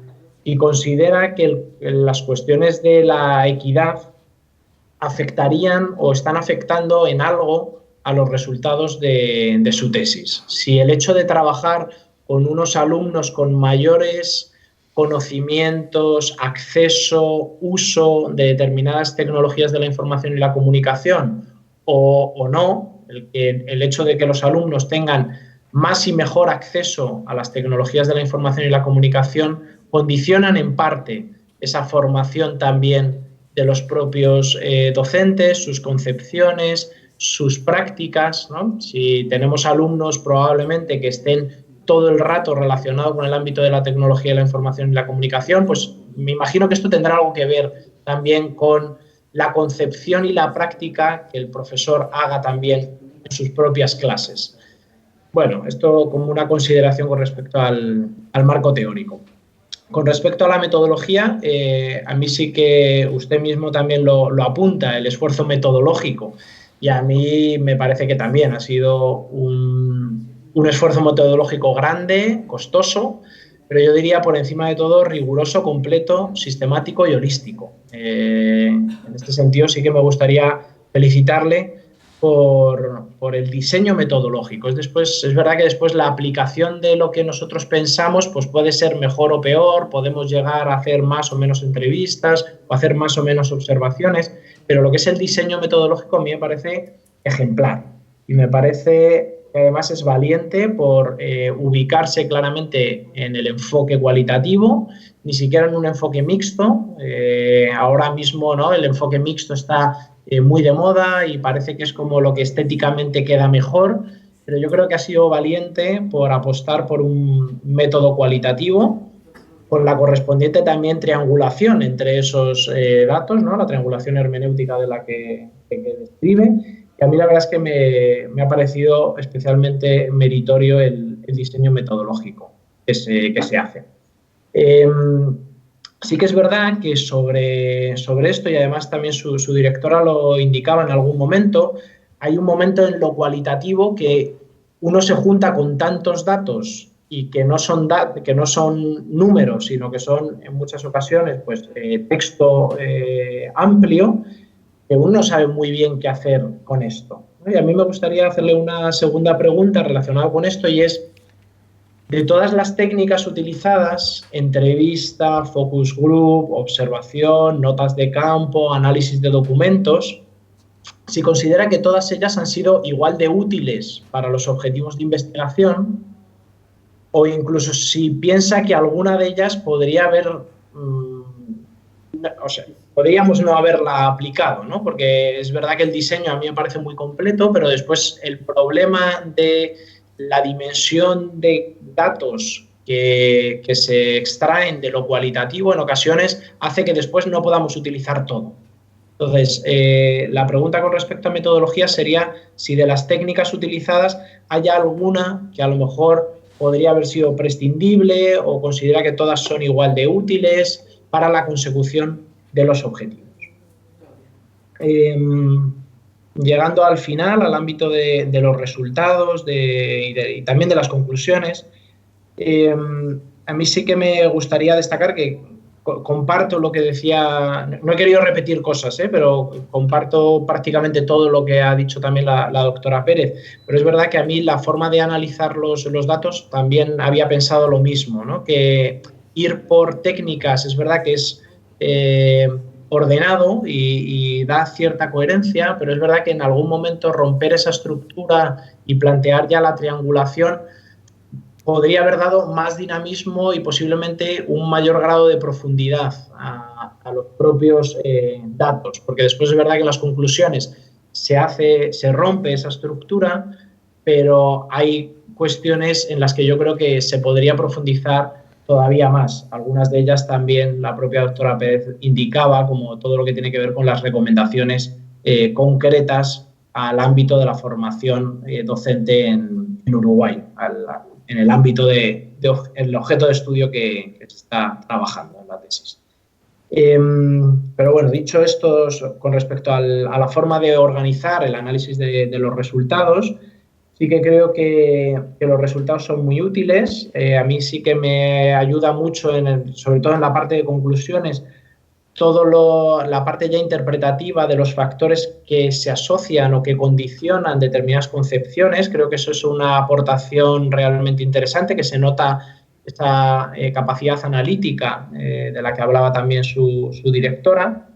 considera que las cuestiones de la equidad afectarían o están afectando en algo a los resultados de su tesis. Si el hecho de trabajar con unos alumnos con mayores conocimientos, acceso, uso de determinadas tecnologías de la información y la comunicación o no, el hecho de que los alumnos tengan más y mejor acceso a las tecnologías de la información y la comunicación condicionan en parte esa formación también de los propios docentes, sus concepciones, sus prácticas, ¿no? Si tenemos alumnos probablemente que estén todo el rato relacionados con el ámbito de la tecnología de la información y la comunicación, pues me imagino que esto tendrá algo que ver también con la concepción y la práctica que el profesor haga también en sus propias clases. Bueno, esto como una consideración con respecto al marco teórico. Con respecto a la metodología, a mí sí que usted mismo también lo apunta, el esfuerzo metodológico, y a mí me parece que también ha sido un esfuerzo metodológico grande, costoso, pero yo diría por encima de todo riguroso, completo, sistemático y holístico. En este sentido sí que me gustaría felicitarle por el diseño metodológico. Es verdad que después la aplicación de lo que nosotros pensamos pues puede ser mejor o peor, podemos llegar a hacer más o menos entrevistas o hacer más o menos observaciones, pero lo que es el diseño metodológico a mí me parece ejemplar y me parece que además es valiente por ubicarse claramente en el enfoque cualitativo, ni siquiera en un enfoque mixto. Ahora mismo, ¿no?, el enfoque mixto está muy de moda y parece que es como lo que estéticamente queda mejor, pero yo creo que ha sido valiente por apostar por un método cualitativo con la correspondiente también triangulación entre esos datos, ¿no?, la triangulación hermenéutica de la que describe, y a mí la verdad es que me ha parecido especialmente meritorio el diseño metodológico que se hace. Sí que es verdad que sobre esto, y además también su directora lo indicaba en algún momento, hay un momento en lo cualitativo que uno se junta con tantos datos y que no son números, sino que son en muchas ocasiones pues, texto amplio, uno no sabe muy bien qué hacer con esto. Y a mí me gustaría hacerle una segunda pregunta relacionada con esto, y es, de todas las técnicas utilizadas, entrevista, focus group, observación, notas de campo, análisis de documentos, si considera que todas ellas han sido igual de útiles para los objetivos de investigación, o incluso si piensa que alguna de ellas podría haber, podríamos no haberla aplicado, ¿no? Porque es verdad que el diseño a mí me parece muy completo, pero después el problema de la dimensión de datos que se extraen de lo cualitativo en ocasiones hace que después no podamos utilizar todo. Entonces, la pregunta con respecto a metodología sería si de las técnicas utilizadas hay alguna que a lo mejor podría haber sido prescindible, o considera que todas son igual de útiles para la consecución de los objetivos. Llegando al final, al ámbito de los resultados y también de las conclusiones, a mí sí que me gustaría destacar que comparto lo que decía, no he querido repetir cosas, pero comparto prácticamente todo lo que ha dicho también la doctora Pérez, pero es verdad que a mí la forma de analizar los datos también había pensado lo mismo, ¿no? Que ir por técnicas es verdad que es ordenado y da cierta coherencia, pero es verdad que en algún momento romper esa estructura y plantear ya la triangulación podría haber dado más dinamismo y posiblemente un mayor grado de profundidad a los propios datos, porque después es verdad que en las conclusiones se rompe esa estructura, pero hay cuestiones en las que yo creo que se podría profundizar todavía más. Algunas de ellas también la propia doctora Pérez indicaba, como todo lo que tiene que ver con las recomendaciones concretas al ámbito de la formación docente en Uruguay, en el ámbito el objeto de estudio que se está trabajando en la tesis. Pero bueno, dicho esto, con respecto a la forma de organizar el análisis de los resultados, sí que creo que los resultados son muy útiles. A mí sí que me ayuda mucho, sobre todo en la parte de conclusiones, la parte ya interpretativa de los factores que se asocian o que condicionan determinadas concepciones. Creo que eso es una aportación realmente interesante, que se nota esta capacidad analítica de la que hablaba también su directora,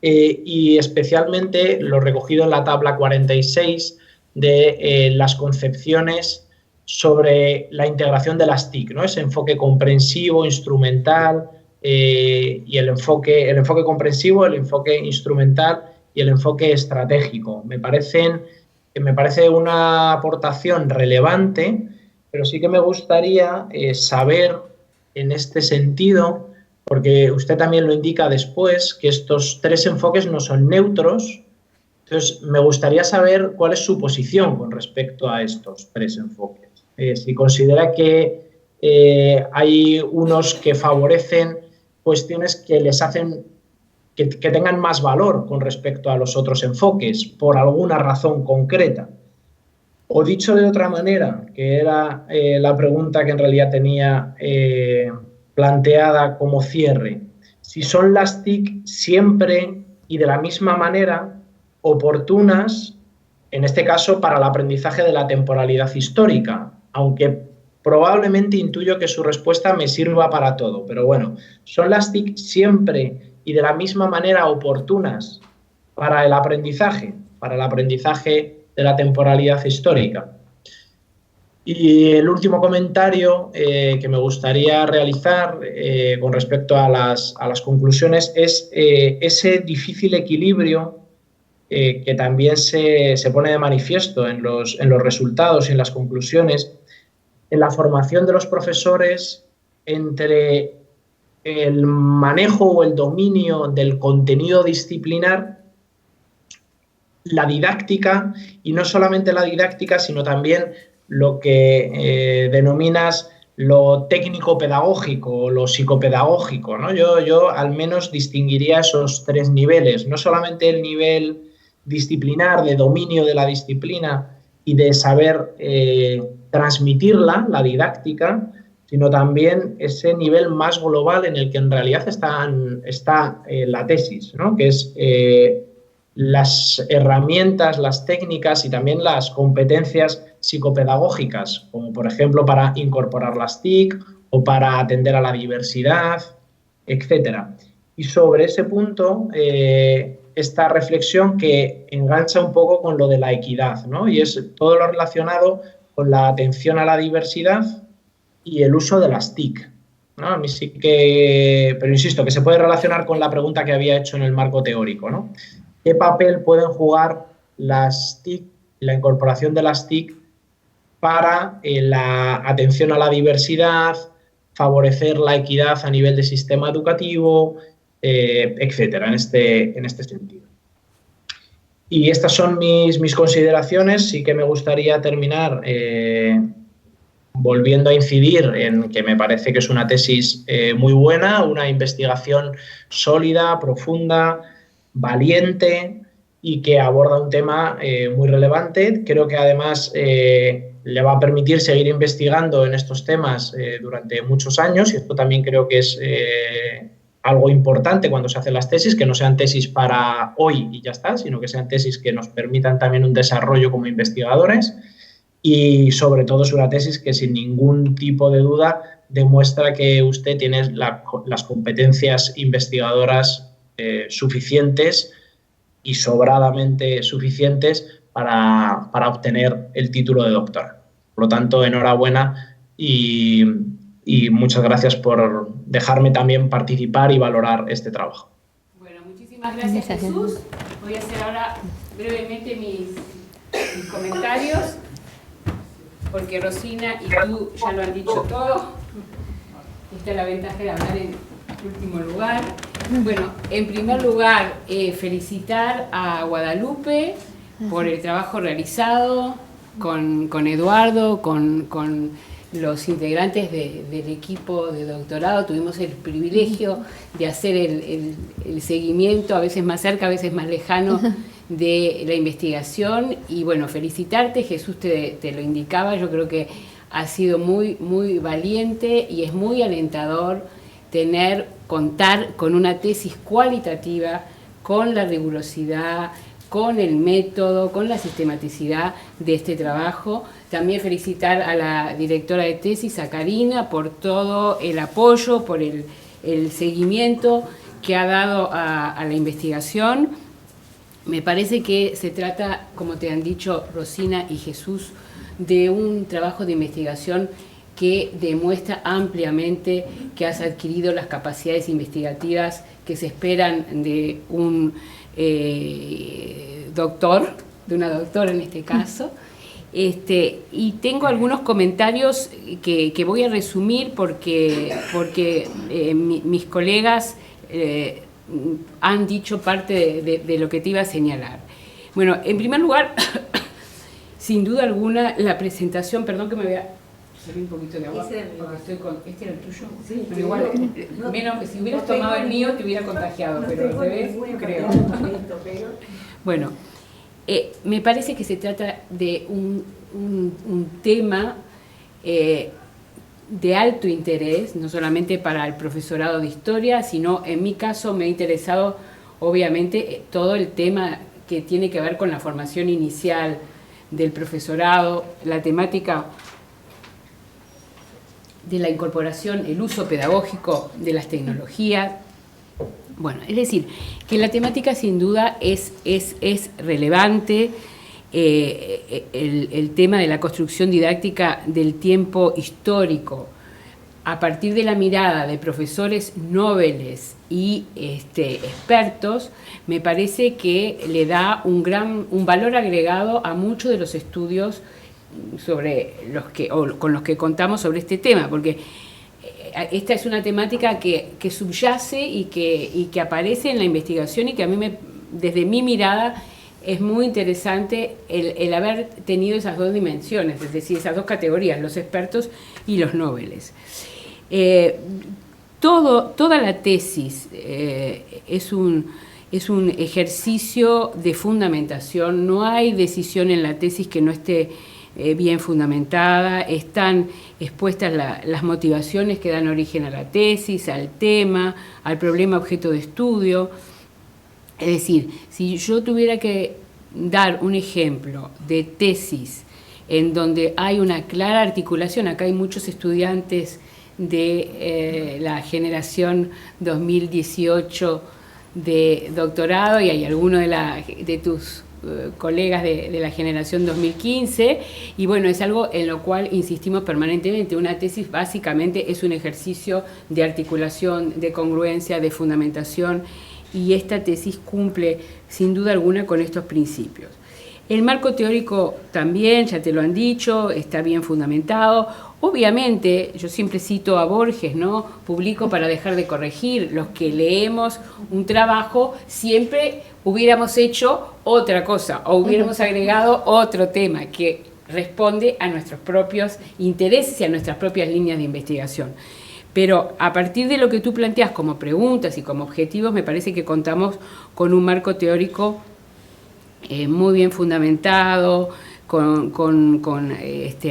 y especialmente lo recogido en la tabla 46 de las concepciones sobre la integración de las TIC, ¿no? Ese enfoque comprensivo, instrumental, y el enfoque comprensivo, el enfoque instrumental y el enfoque estratégico. Me parece una aportación relevante, pero sí que me gustaría saber en este sentido, porque usted también lo indica después, que estos tres enfoques no son neutros. Entonces, me gustaría saber cuál es su posición con respecto a estos tres enfoques. Si considera que hay unos que favorecen cuestiones que les hacen que tengan más valor con respecto a los otros enfoques, por alguna razón concreta. O dicho de otra manera, que era la pregunta que en realidad tenía planteada como cierre, si son las TIC siempre y de la misma manera oportunas, en este caso para el aprendizaje de la temporalidad histórica, aunque probablemente intuyo que su respuesta me sirva para todo, pero bueno, ¿son las TIC siempre y de la misma manera oportunas para el aprendizaje de la temporalidad histórica? Y el último comentario que me gustaría realizar con respecto a las conclusiones es ese difícil equilibrio que también se pone de manifiesto en los resultados y en las conclusiones, en la formación de los profesores, entre el manejo o el dominio del contenido disciplinar, la didáctica, y no solamente la didáctica, sino también lo que denominas lo técnico-pedagógico o lo psicopedagógico, ¿no? Yo al menos distinguiría esos tres niveles, no solamente el nivel disciplinar, de dominio de la disciplina y de saber transmitirla, la didáctica, sino también ese nivel más global en el que en realidad está la tesis, ¿no? Que es las herramientas, las técnicas y también las competencias psicopedagógicas, como por ejemplo para incorporar las TIC o para atender a la diversidad, etcétera. Y sobre ese punto, esta reflexión que engancha un poco con lo de la equidad, ¿no? Y es todo lo relacionado con la atención a la diversidad y el uso de las TIC, ¿no? A mí sí que, pero insisto, que se puede relacionar con la pregunta que había hecho en el marco teórico, ¿no? ¿Qué papel pueden jugar las TIC, la incorporación de las TIC para la atención a la diversidad, favorecer la equidad a nivel de sistema educativo, etcétera, en este sentido? Y estas son mis consideraciones. Sí que me gustaría terminar volviendo a incidir en que me parece que es una tesis muy buena, una investigación sólida, profunda, valiente y que aborda un tema muy relevante. Creo que además le va a permitir seguir investigando en estos temas durante muchos años, y esto también creo que es algo importante cuando se hacen las tesis, que no sean tesis para hoy y ya está, sino que sean tesis que nos permitan también un desarrollo como investigadores. Y sobre todo es una tesis que sin ningún tipo de duda demuestra que usted tiene las competencias investigadoras suficientes y sobradamente suficientes para obtener el título de doctora. Por lo tanto, enhorabuena y muchas gracias por dejarme también participar y valorar este trabajo. Bueno, muchísimas gracias, Jesús. Voy a hacer ahora brevemente mis comentarios, porque Rosina y tú ya lo han dicho todo. Esta es la ventaja de hablar en último lugar. Bueno, en primer lugar, felicitar a Guadalupe por el trabajo realizado con Eduardo, con los integrantes del equipo de doctorado. Tuvimos el privilegio de hacer el seguimiento, a veces más cerca, a veces más lejano, de la investigación. Y bueno, felicitarte, Jesús te lo indicaba, yo creo que ha sido muy, muy valiente y es muy alentador contar con una tesis cualitativa, con la rigurosidad, con el método, con la sistematicidad de este trabajo. También felicitar a la directora de tesis, a Karina, por todo el apoyo, por el seguimiento que ha dado a la investigación. Me parece que se trata, como te han dicho Rosina y Jesús, de un trabajo de investigación que demuestra ampliamente que has adquirido las capacidades investigativas que se esperan de un doctor, de una doctora en este caso. Y tengo algunos comentarios que voy a resumir porque mis colegas han dicho parte de lo que te iba a señalar. Bueno, en primer lugar, sin duda alguna, la presentación, perdón que me voy a servir un poquito de agua, porque estoy con, ¿este era el tuyo? Sí, pero igual, menos que si hubieras tomado el mío te hubiera contagiado, pero al revés, creo. Bueno, me parece que se trata de un tema de alto interés, no solamente para el profesorado de historia, sino en mi caso me ha interesado obviamente todo el tema que tiene que ver con la formación inicial del profesorado, la temática de la incorporación, el uso pedagógico de las tecnologías. Bueno, es decir, que la temática sin duda es relevante. El tema de la construcción didáctica del tiempo histórico a partir de la mirada de profesores nobles y expertos, me parece que le da un valor agregado a muchos de los estudios con los que contamos sobre este tema, porque esta es una temática que subyace y que aparece en la investigación y que a mí, desde mi mirada, es muy interesante el haber tenido esas dos dimensiones, es decir, esas dos categorías, los expertos y los nobles. Toda la tesis es un ejercicio de fundamentación, no hay decisión en la tesis que no esté bien fundamentada, están expuestas las motivaciones que dan origen a la tesis, al tema, al problema objeto de estudio. Es decir, si yo tuviera que dar un ejemplo de tesis en donde hay una clara articulación, acá hay muchos estudiantes de la generación 2018 de doctorado y hay algunos de tus colegas de la generación 2015, y bueno, es algo en lo cual insistimos permanentemente. Una tesis básicamente es un ejercicio de articulación, de congruencia, de fundamentación, y esta tesis cumple sin duda alguna con estos principios. El marco teórico también, ya te lo han dicho, está bien fundamentado. Obviamente, yo siempre cito a Borges, ¿no? Publico para dejar de corregir. Los que leemos un trabajo siempre hubiéramos hecho otra cosa o hubiéramos agregado otro tema que responde a nuestros propios intereses y a nuestras propias líneas de investigación. Pero a partir de lo que tú planteas como preguntas y como objetivos, me parece que contamos con un marco teórico muy bien fundamentado, con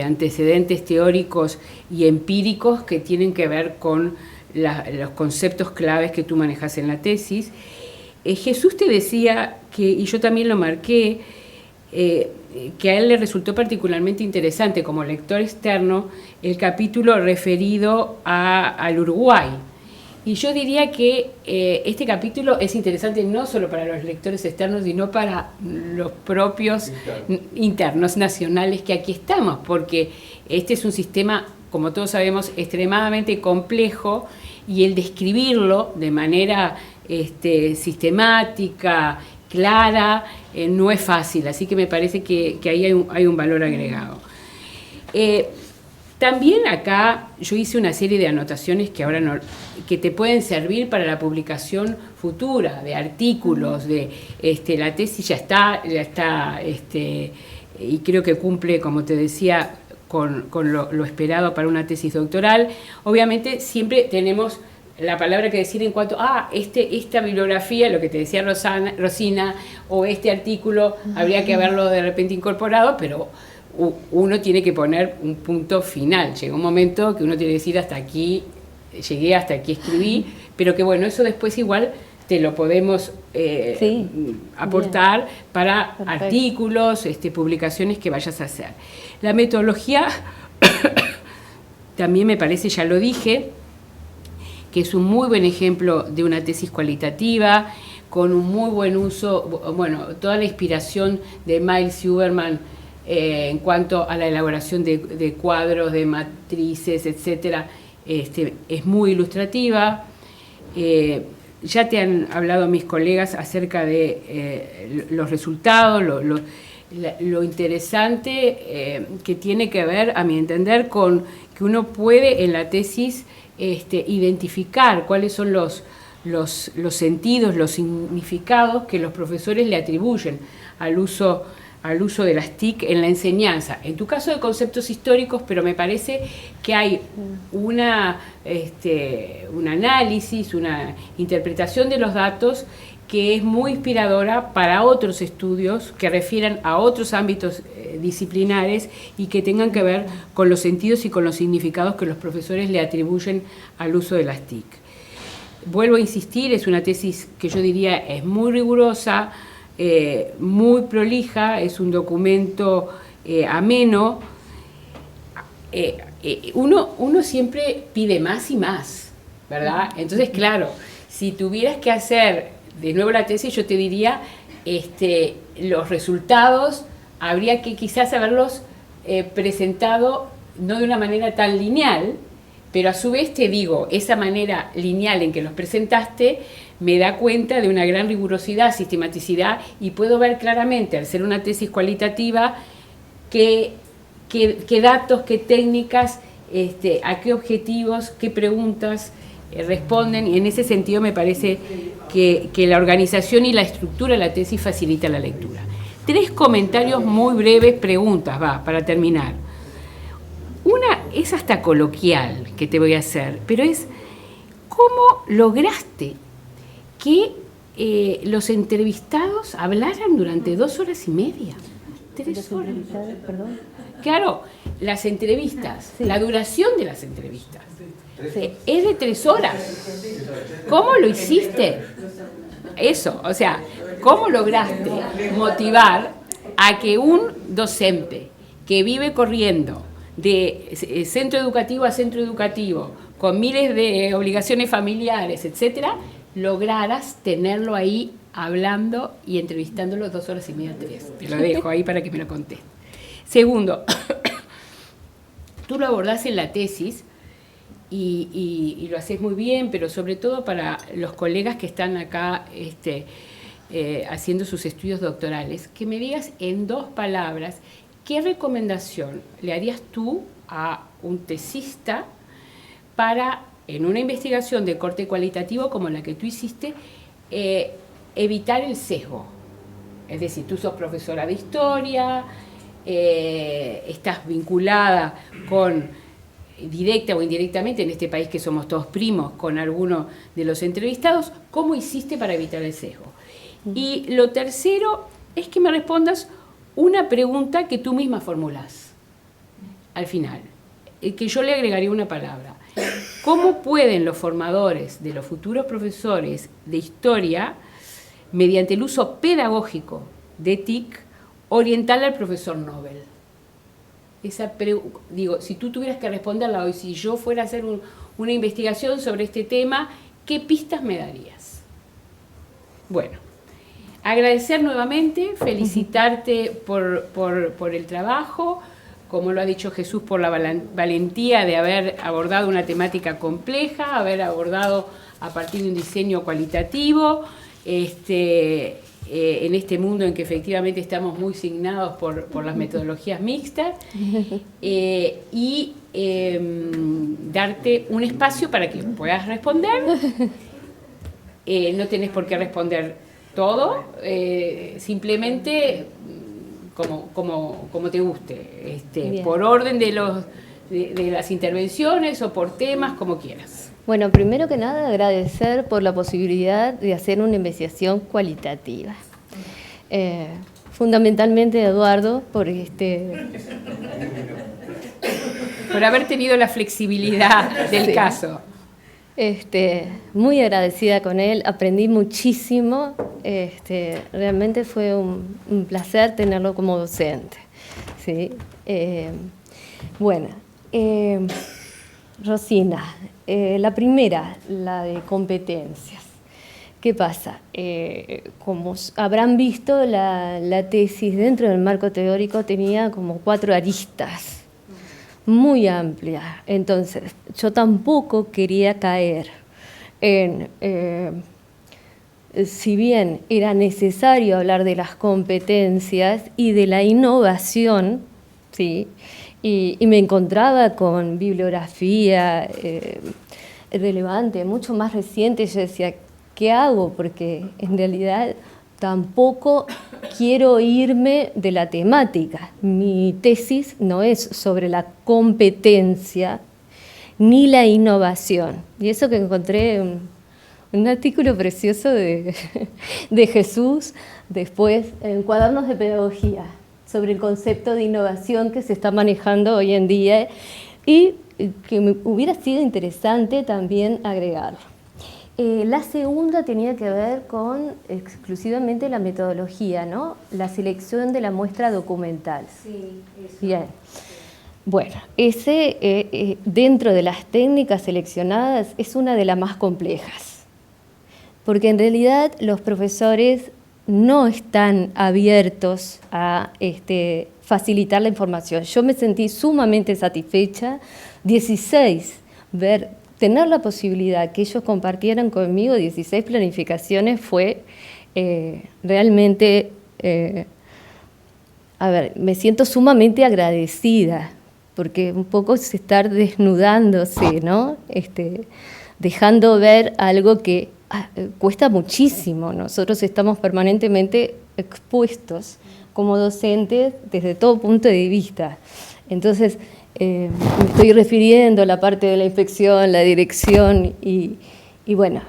antecedentes teóricos y empíricos que tienen que ver con los conceptos claves que tú manejas en la tesis. Jesús te decía, y yo también lo marqué, que a él le resultó particularmente interesante como lector externo el capítulo referido al Uruguay. Y yo diría que este capítulo es interesante no solo para los lectores externos, sino para los propios internos nacionales que aquí estamos, porque este es un sistema, como todos sabemos, extremadamente complejo, y el describirlo de manera sistemática, clara, no es fácil, así que me parece que ahí hay un valor agregado. También acá yo hice una serie de anotaciones que ahora que te pueden servir para la publicación futura de artículos, de la tesis ya está y creo que cumple, como te decía, con lo esperado para una tesis doctoral. Obviamente siempre tenemos la palabra que decir en cuanto a esta bibliografía, lo que te decía Rosina, o este artículo habría que haberlo de repente incorporado, pero uno tiene que poner un punto final. Llega un momento que uno tiene que decir hasta aquí llegué, hasta aquí escribí, pero que bueno, eso después igual te lo podemos aportar para artículos, publicaciones que vayas a hacer. La metodología también me parece, ya lo dije, que es un muy buen ejemplo de una tesis cualitativa, con un muy buen uso, bueno, toda la inspiración de Miles Huberman en cuanto a la elaboración de cuadros, de matrices, etcétera, es muy ilustrativa. Ya te han hablado mis colegas acerca de los resultados, lo interesante que tiene que ver, a mi entender, con que uno puede en la tesis identificar cuáles son los sentidos, los significados que los profesores le atribuyen al uso de las TIC en la enseñanza. En tu caso de conceptos históricos, pero me parece que hay un análisis, una interpretación de los datos que es muy inspiradora para otros estudios que refieran a otros ámbitos disciplinares y que tengan que ver con los sentidos y con los significados que los profesores le atribuyen al uso de las TIC. Vuelvo a insistir, es una tesis que yo diría es muy rigurosa, muy prolija, es un documento ameno. Uno siempre pide más y más, ¿verdad? Entonces, claro, si tuvieras que hacer de nuevo la tesis, yo te diría, los resultados habría que quizás haberlos presentado no de una manera tan lineal, pero a su vez te digo, esa manera lineal en que los presentaste me da cuenta de una gran rigurosidad, sistematicidad, y puedo ver claramente, al ser una tesis cualitativa, qué datos, qué técnicas, a qué objetivos, qué preguntas responden, y en ese sentido me parece que la organización y la estructura de la tesis facilita la lectura. 3 comentarios muy breves, preguntas, para terminar. Una es hasta coloquial que te voy a hacer, pero es ¿cómo lograste que los entrevistados hablaran durante 2 horas y media? 3 horas. Perdón. Claro, las entrevistas, la duración de las entrevistas es de 3 horas. ¿Cómo lo hiciste? eso, o sea, ¿cómo lograste motivar a que un docente que vive corriendo de centro educativo a centro educativo, con miles de obligaciones familiares, etcétera, lograras tenerlo ahí hablando y entrevistándolo 2 horas y media, 3? Te lo dejo ahí para que me lo contestes. Segundo, tú lo abordás en la tesis y lo haces muy bien, pero sobre todo para los colegas que están acá haciendo sus estudios doctorales, que me digas en 2 palabras qué recomendación le harías tú a un tesista para, en una investigación de corte cualitativo como la que tú hiciste, evitar el sesgo. Es decir, tú sos profesora de historia, estás vinculada directa o indirectamente, en este país que somos todos primos, con alguno de los entrevistados. ¿Cómo hiciste para evitar el sesgo? Y lo tercero es que me respondas una pregunta que tú misma formulás al final, que yo le agregaría una palabra. ¿Cómo pueden los formadores de los futuros profesores de historia, mediante el uso pedagógico de TIC, orientar al profesor Nobel? Digo, si tú tuvieras que responderla hoy, si yo fuera a hacer una investigación sobre este tema, ¿qué pistas me darías? Bueno, agradecer nuevamente, felicitarte por el trabajo, como lo ha dicho Jesús, por la valentía de haber abordado una temática compleja, haber abordado a partir de un diseño cualitativo, en este mundo en que efectivamente estamos muy signados por las metodologías mixtas, y darte un espacio para que puedas responder. No tenés por qué responder todo, simplemente como te guste, por orden de las intervenciones o por temas, como quieras. Bueno, primero que nada agradecer por la posibilidad de hacer una investigación cualitativa. Fundamentalmente Eduardo por haber tenido la flexibilidad del sí. caso. Muy agradecida con él, aprendí muchísimo, realmente fue un placer tenerlo como docente. ¿Sí? Bueno, Rosina, la primera, la de competencias. ¿Qué pasa? Como habrán visto, la tesis dentro del marco teórico tenía como 4 aristas muy amplias. Entonces, yo tampoco quería caer en, si bien era necesario hablar de las competencias y de la innovación, ¿sí? Y me encontraba con bibliografía relevante, mucho más reciente. Yo decía, ¿qué hago? Porque en realidad tampoco quiero irme de la temática. Mi tesis no es sobre la competencia ni la innovación. Y eso que encontré un artículo precioso de Jesús después en Cuadernos de Pedagogía sobre el concepto de innovación que se está manejando hoy en día y que me hubiera sido interesante también agregarlo. La segunda tenía que ver con exclusivamente la metodología, ¿no? La selección de la muestra documental. Sí, eso. Bien. Bueno, ese dentro de las técnicas seleccionadas es una de las más complejas, porque en realidad los profesores no están abiertos a facilitar la información. Yo me sentí sumamente satisfecha, 16, tener la posibilidad que ellos compartieran conmigo 16 planificaciones fue realmente, me siento sumamente agradecida, porque un poco es estar desnudándose, ¿no? Dejando ver algo que cuesta muchísimo. Nosotros estamos permanentemente expuestos como docentes desde todo punto de vista. Entonces, me estoy refiriendo a la parte de la inspección, la dirección y bueno,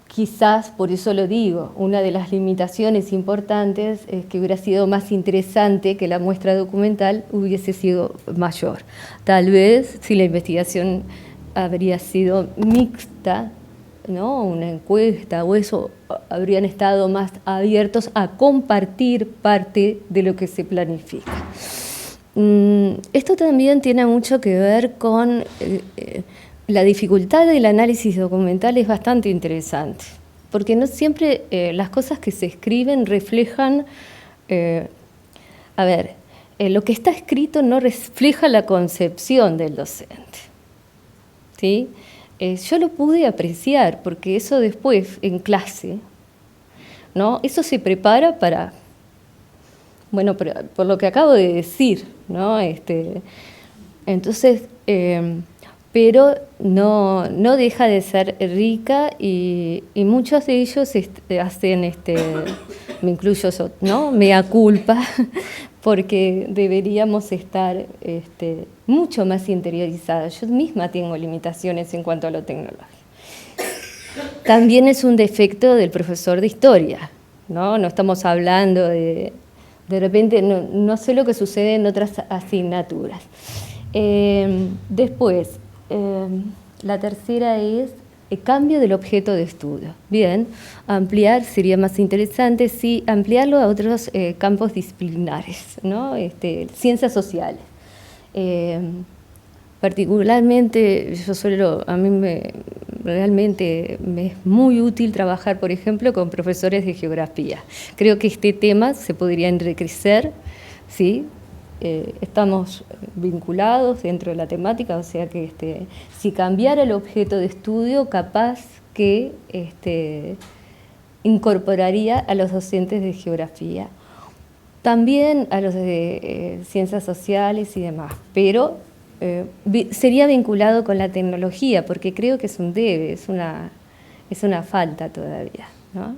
quizás, por eso lo digo, una de las limitaciones importantes es que hubiera sido más interesante que la muestra documental hubiese sido mayor. Tal vez, si la investigación habría sido mixta, ¿no?, una encuesta o eso, habrían estado más abiertos a compartir parte de lo que se planifica. Esto también tiene mucho que ver con la dificultad del análisis documental, es bastante interesante, porque no siempre las cosas que se escriben reflejan, lo que está escrito no refleja la concepción del docente, ¿sí? Yo lo pude apreciar, porque eso después, en clase, ¿no?, eso se prepara para, bueno, por lo que acabo de decir, ¿no? Entonces, pero no deja de ser rica y muchos de ellos hacen, me incluyo yo, ¿no?, mea culpa, porque deberíamos estar mucho más interiorizados. Yo misma tengo limitaciones en cuanto a lo tecnológico. También es un defecto del profesor de historia, ¿no? No estamos hablando de repente, no sé lo que sucede en otras asignaturas. Después, la tercera es el cambio del objeto de estudio. Bien, ampliar sería más interesante, sí, ampliarlo a otros campos disciplinares, ¿no? Ciencias sociales. Particularmente, a mí realmente me es muy útil trabajar, por ejemplo, con profesores de geografía. Creo que este tema se podría enriquecer, ¿sí? Estamos vinculados dentro de la temática, o sea que si cambiara el objeto de estudio, capaz que incorporaría a los docentes de geografía, también a los de ciencias sociales y demás, pero sería vinculado con la tecnología, porque creo que es un debe, es una falta todavía, ¿no?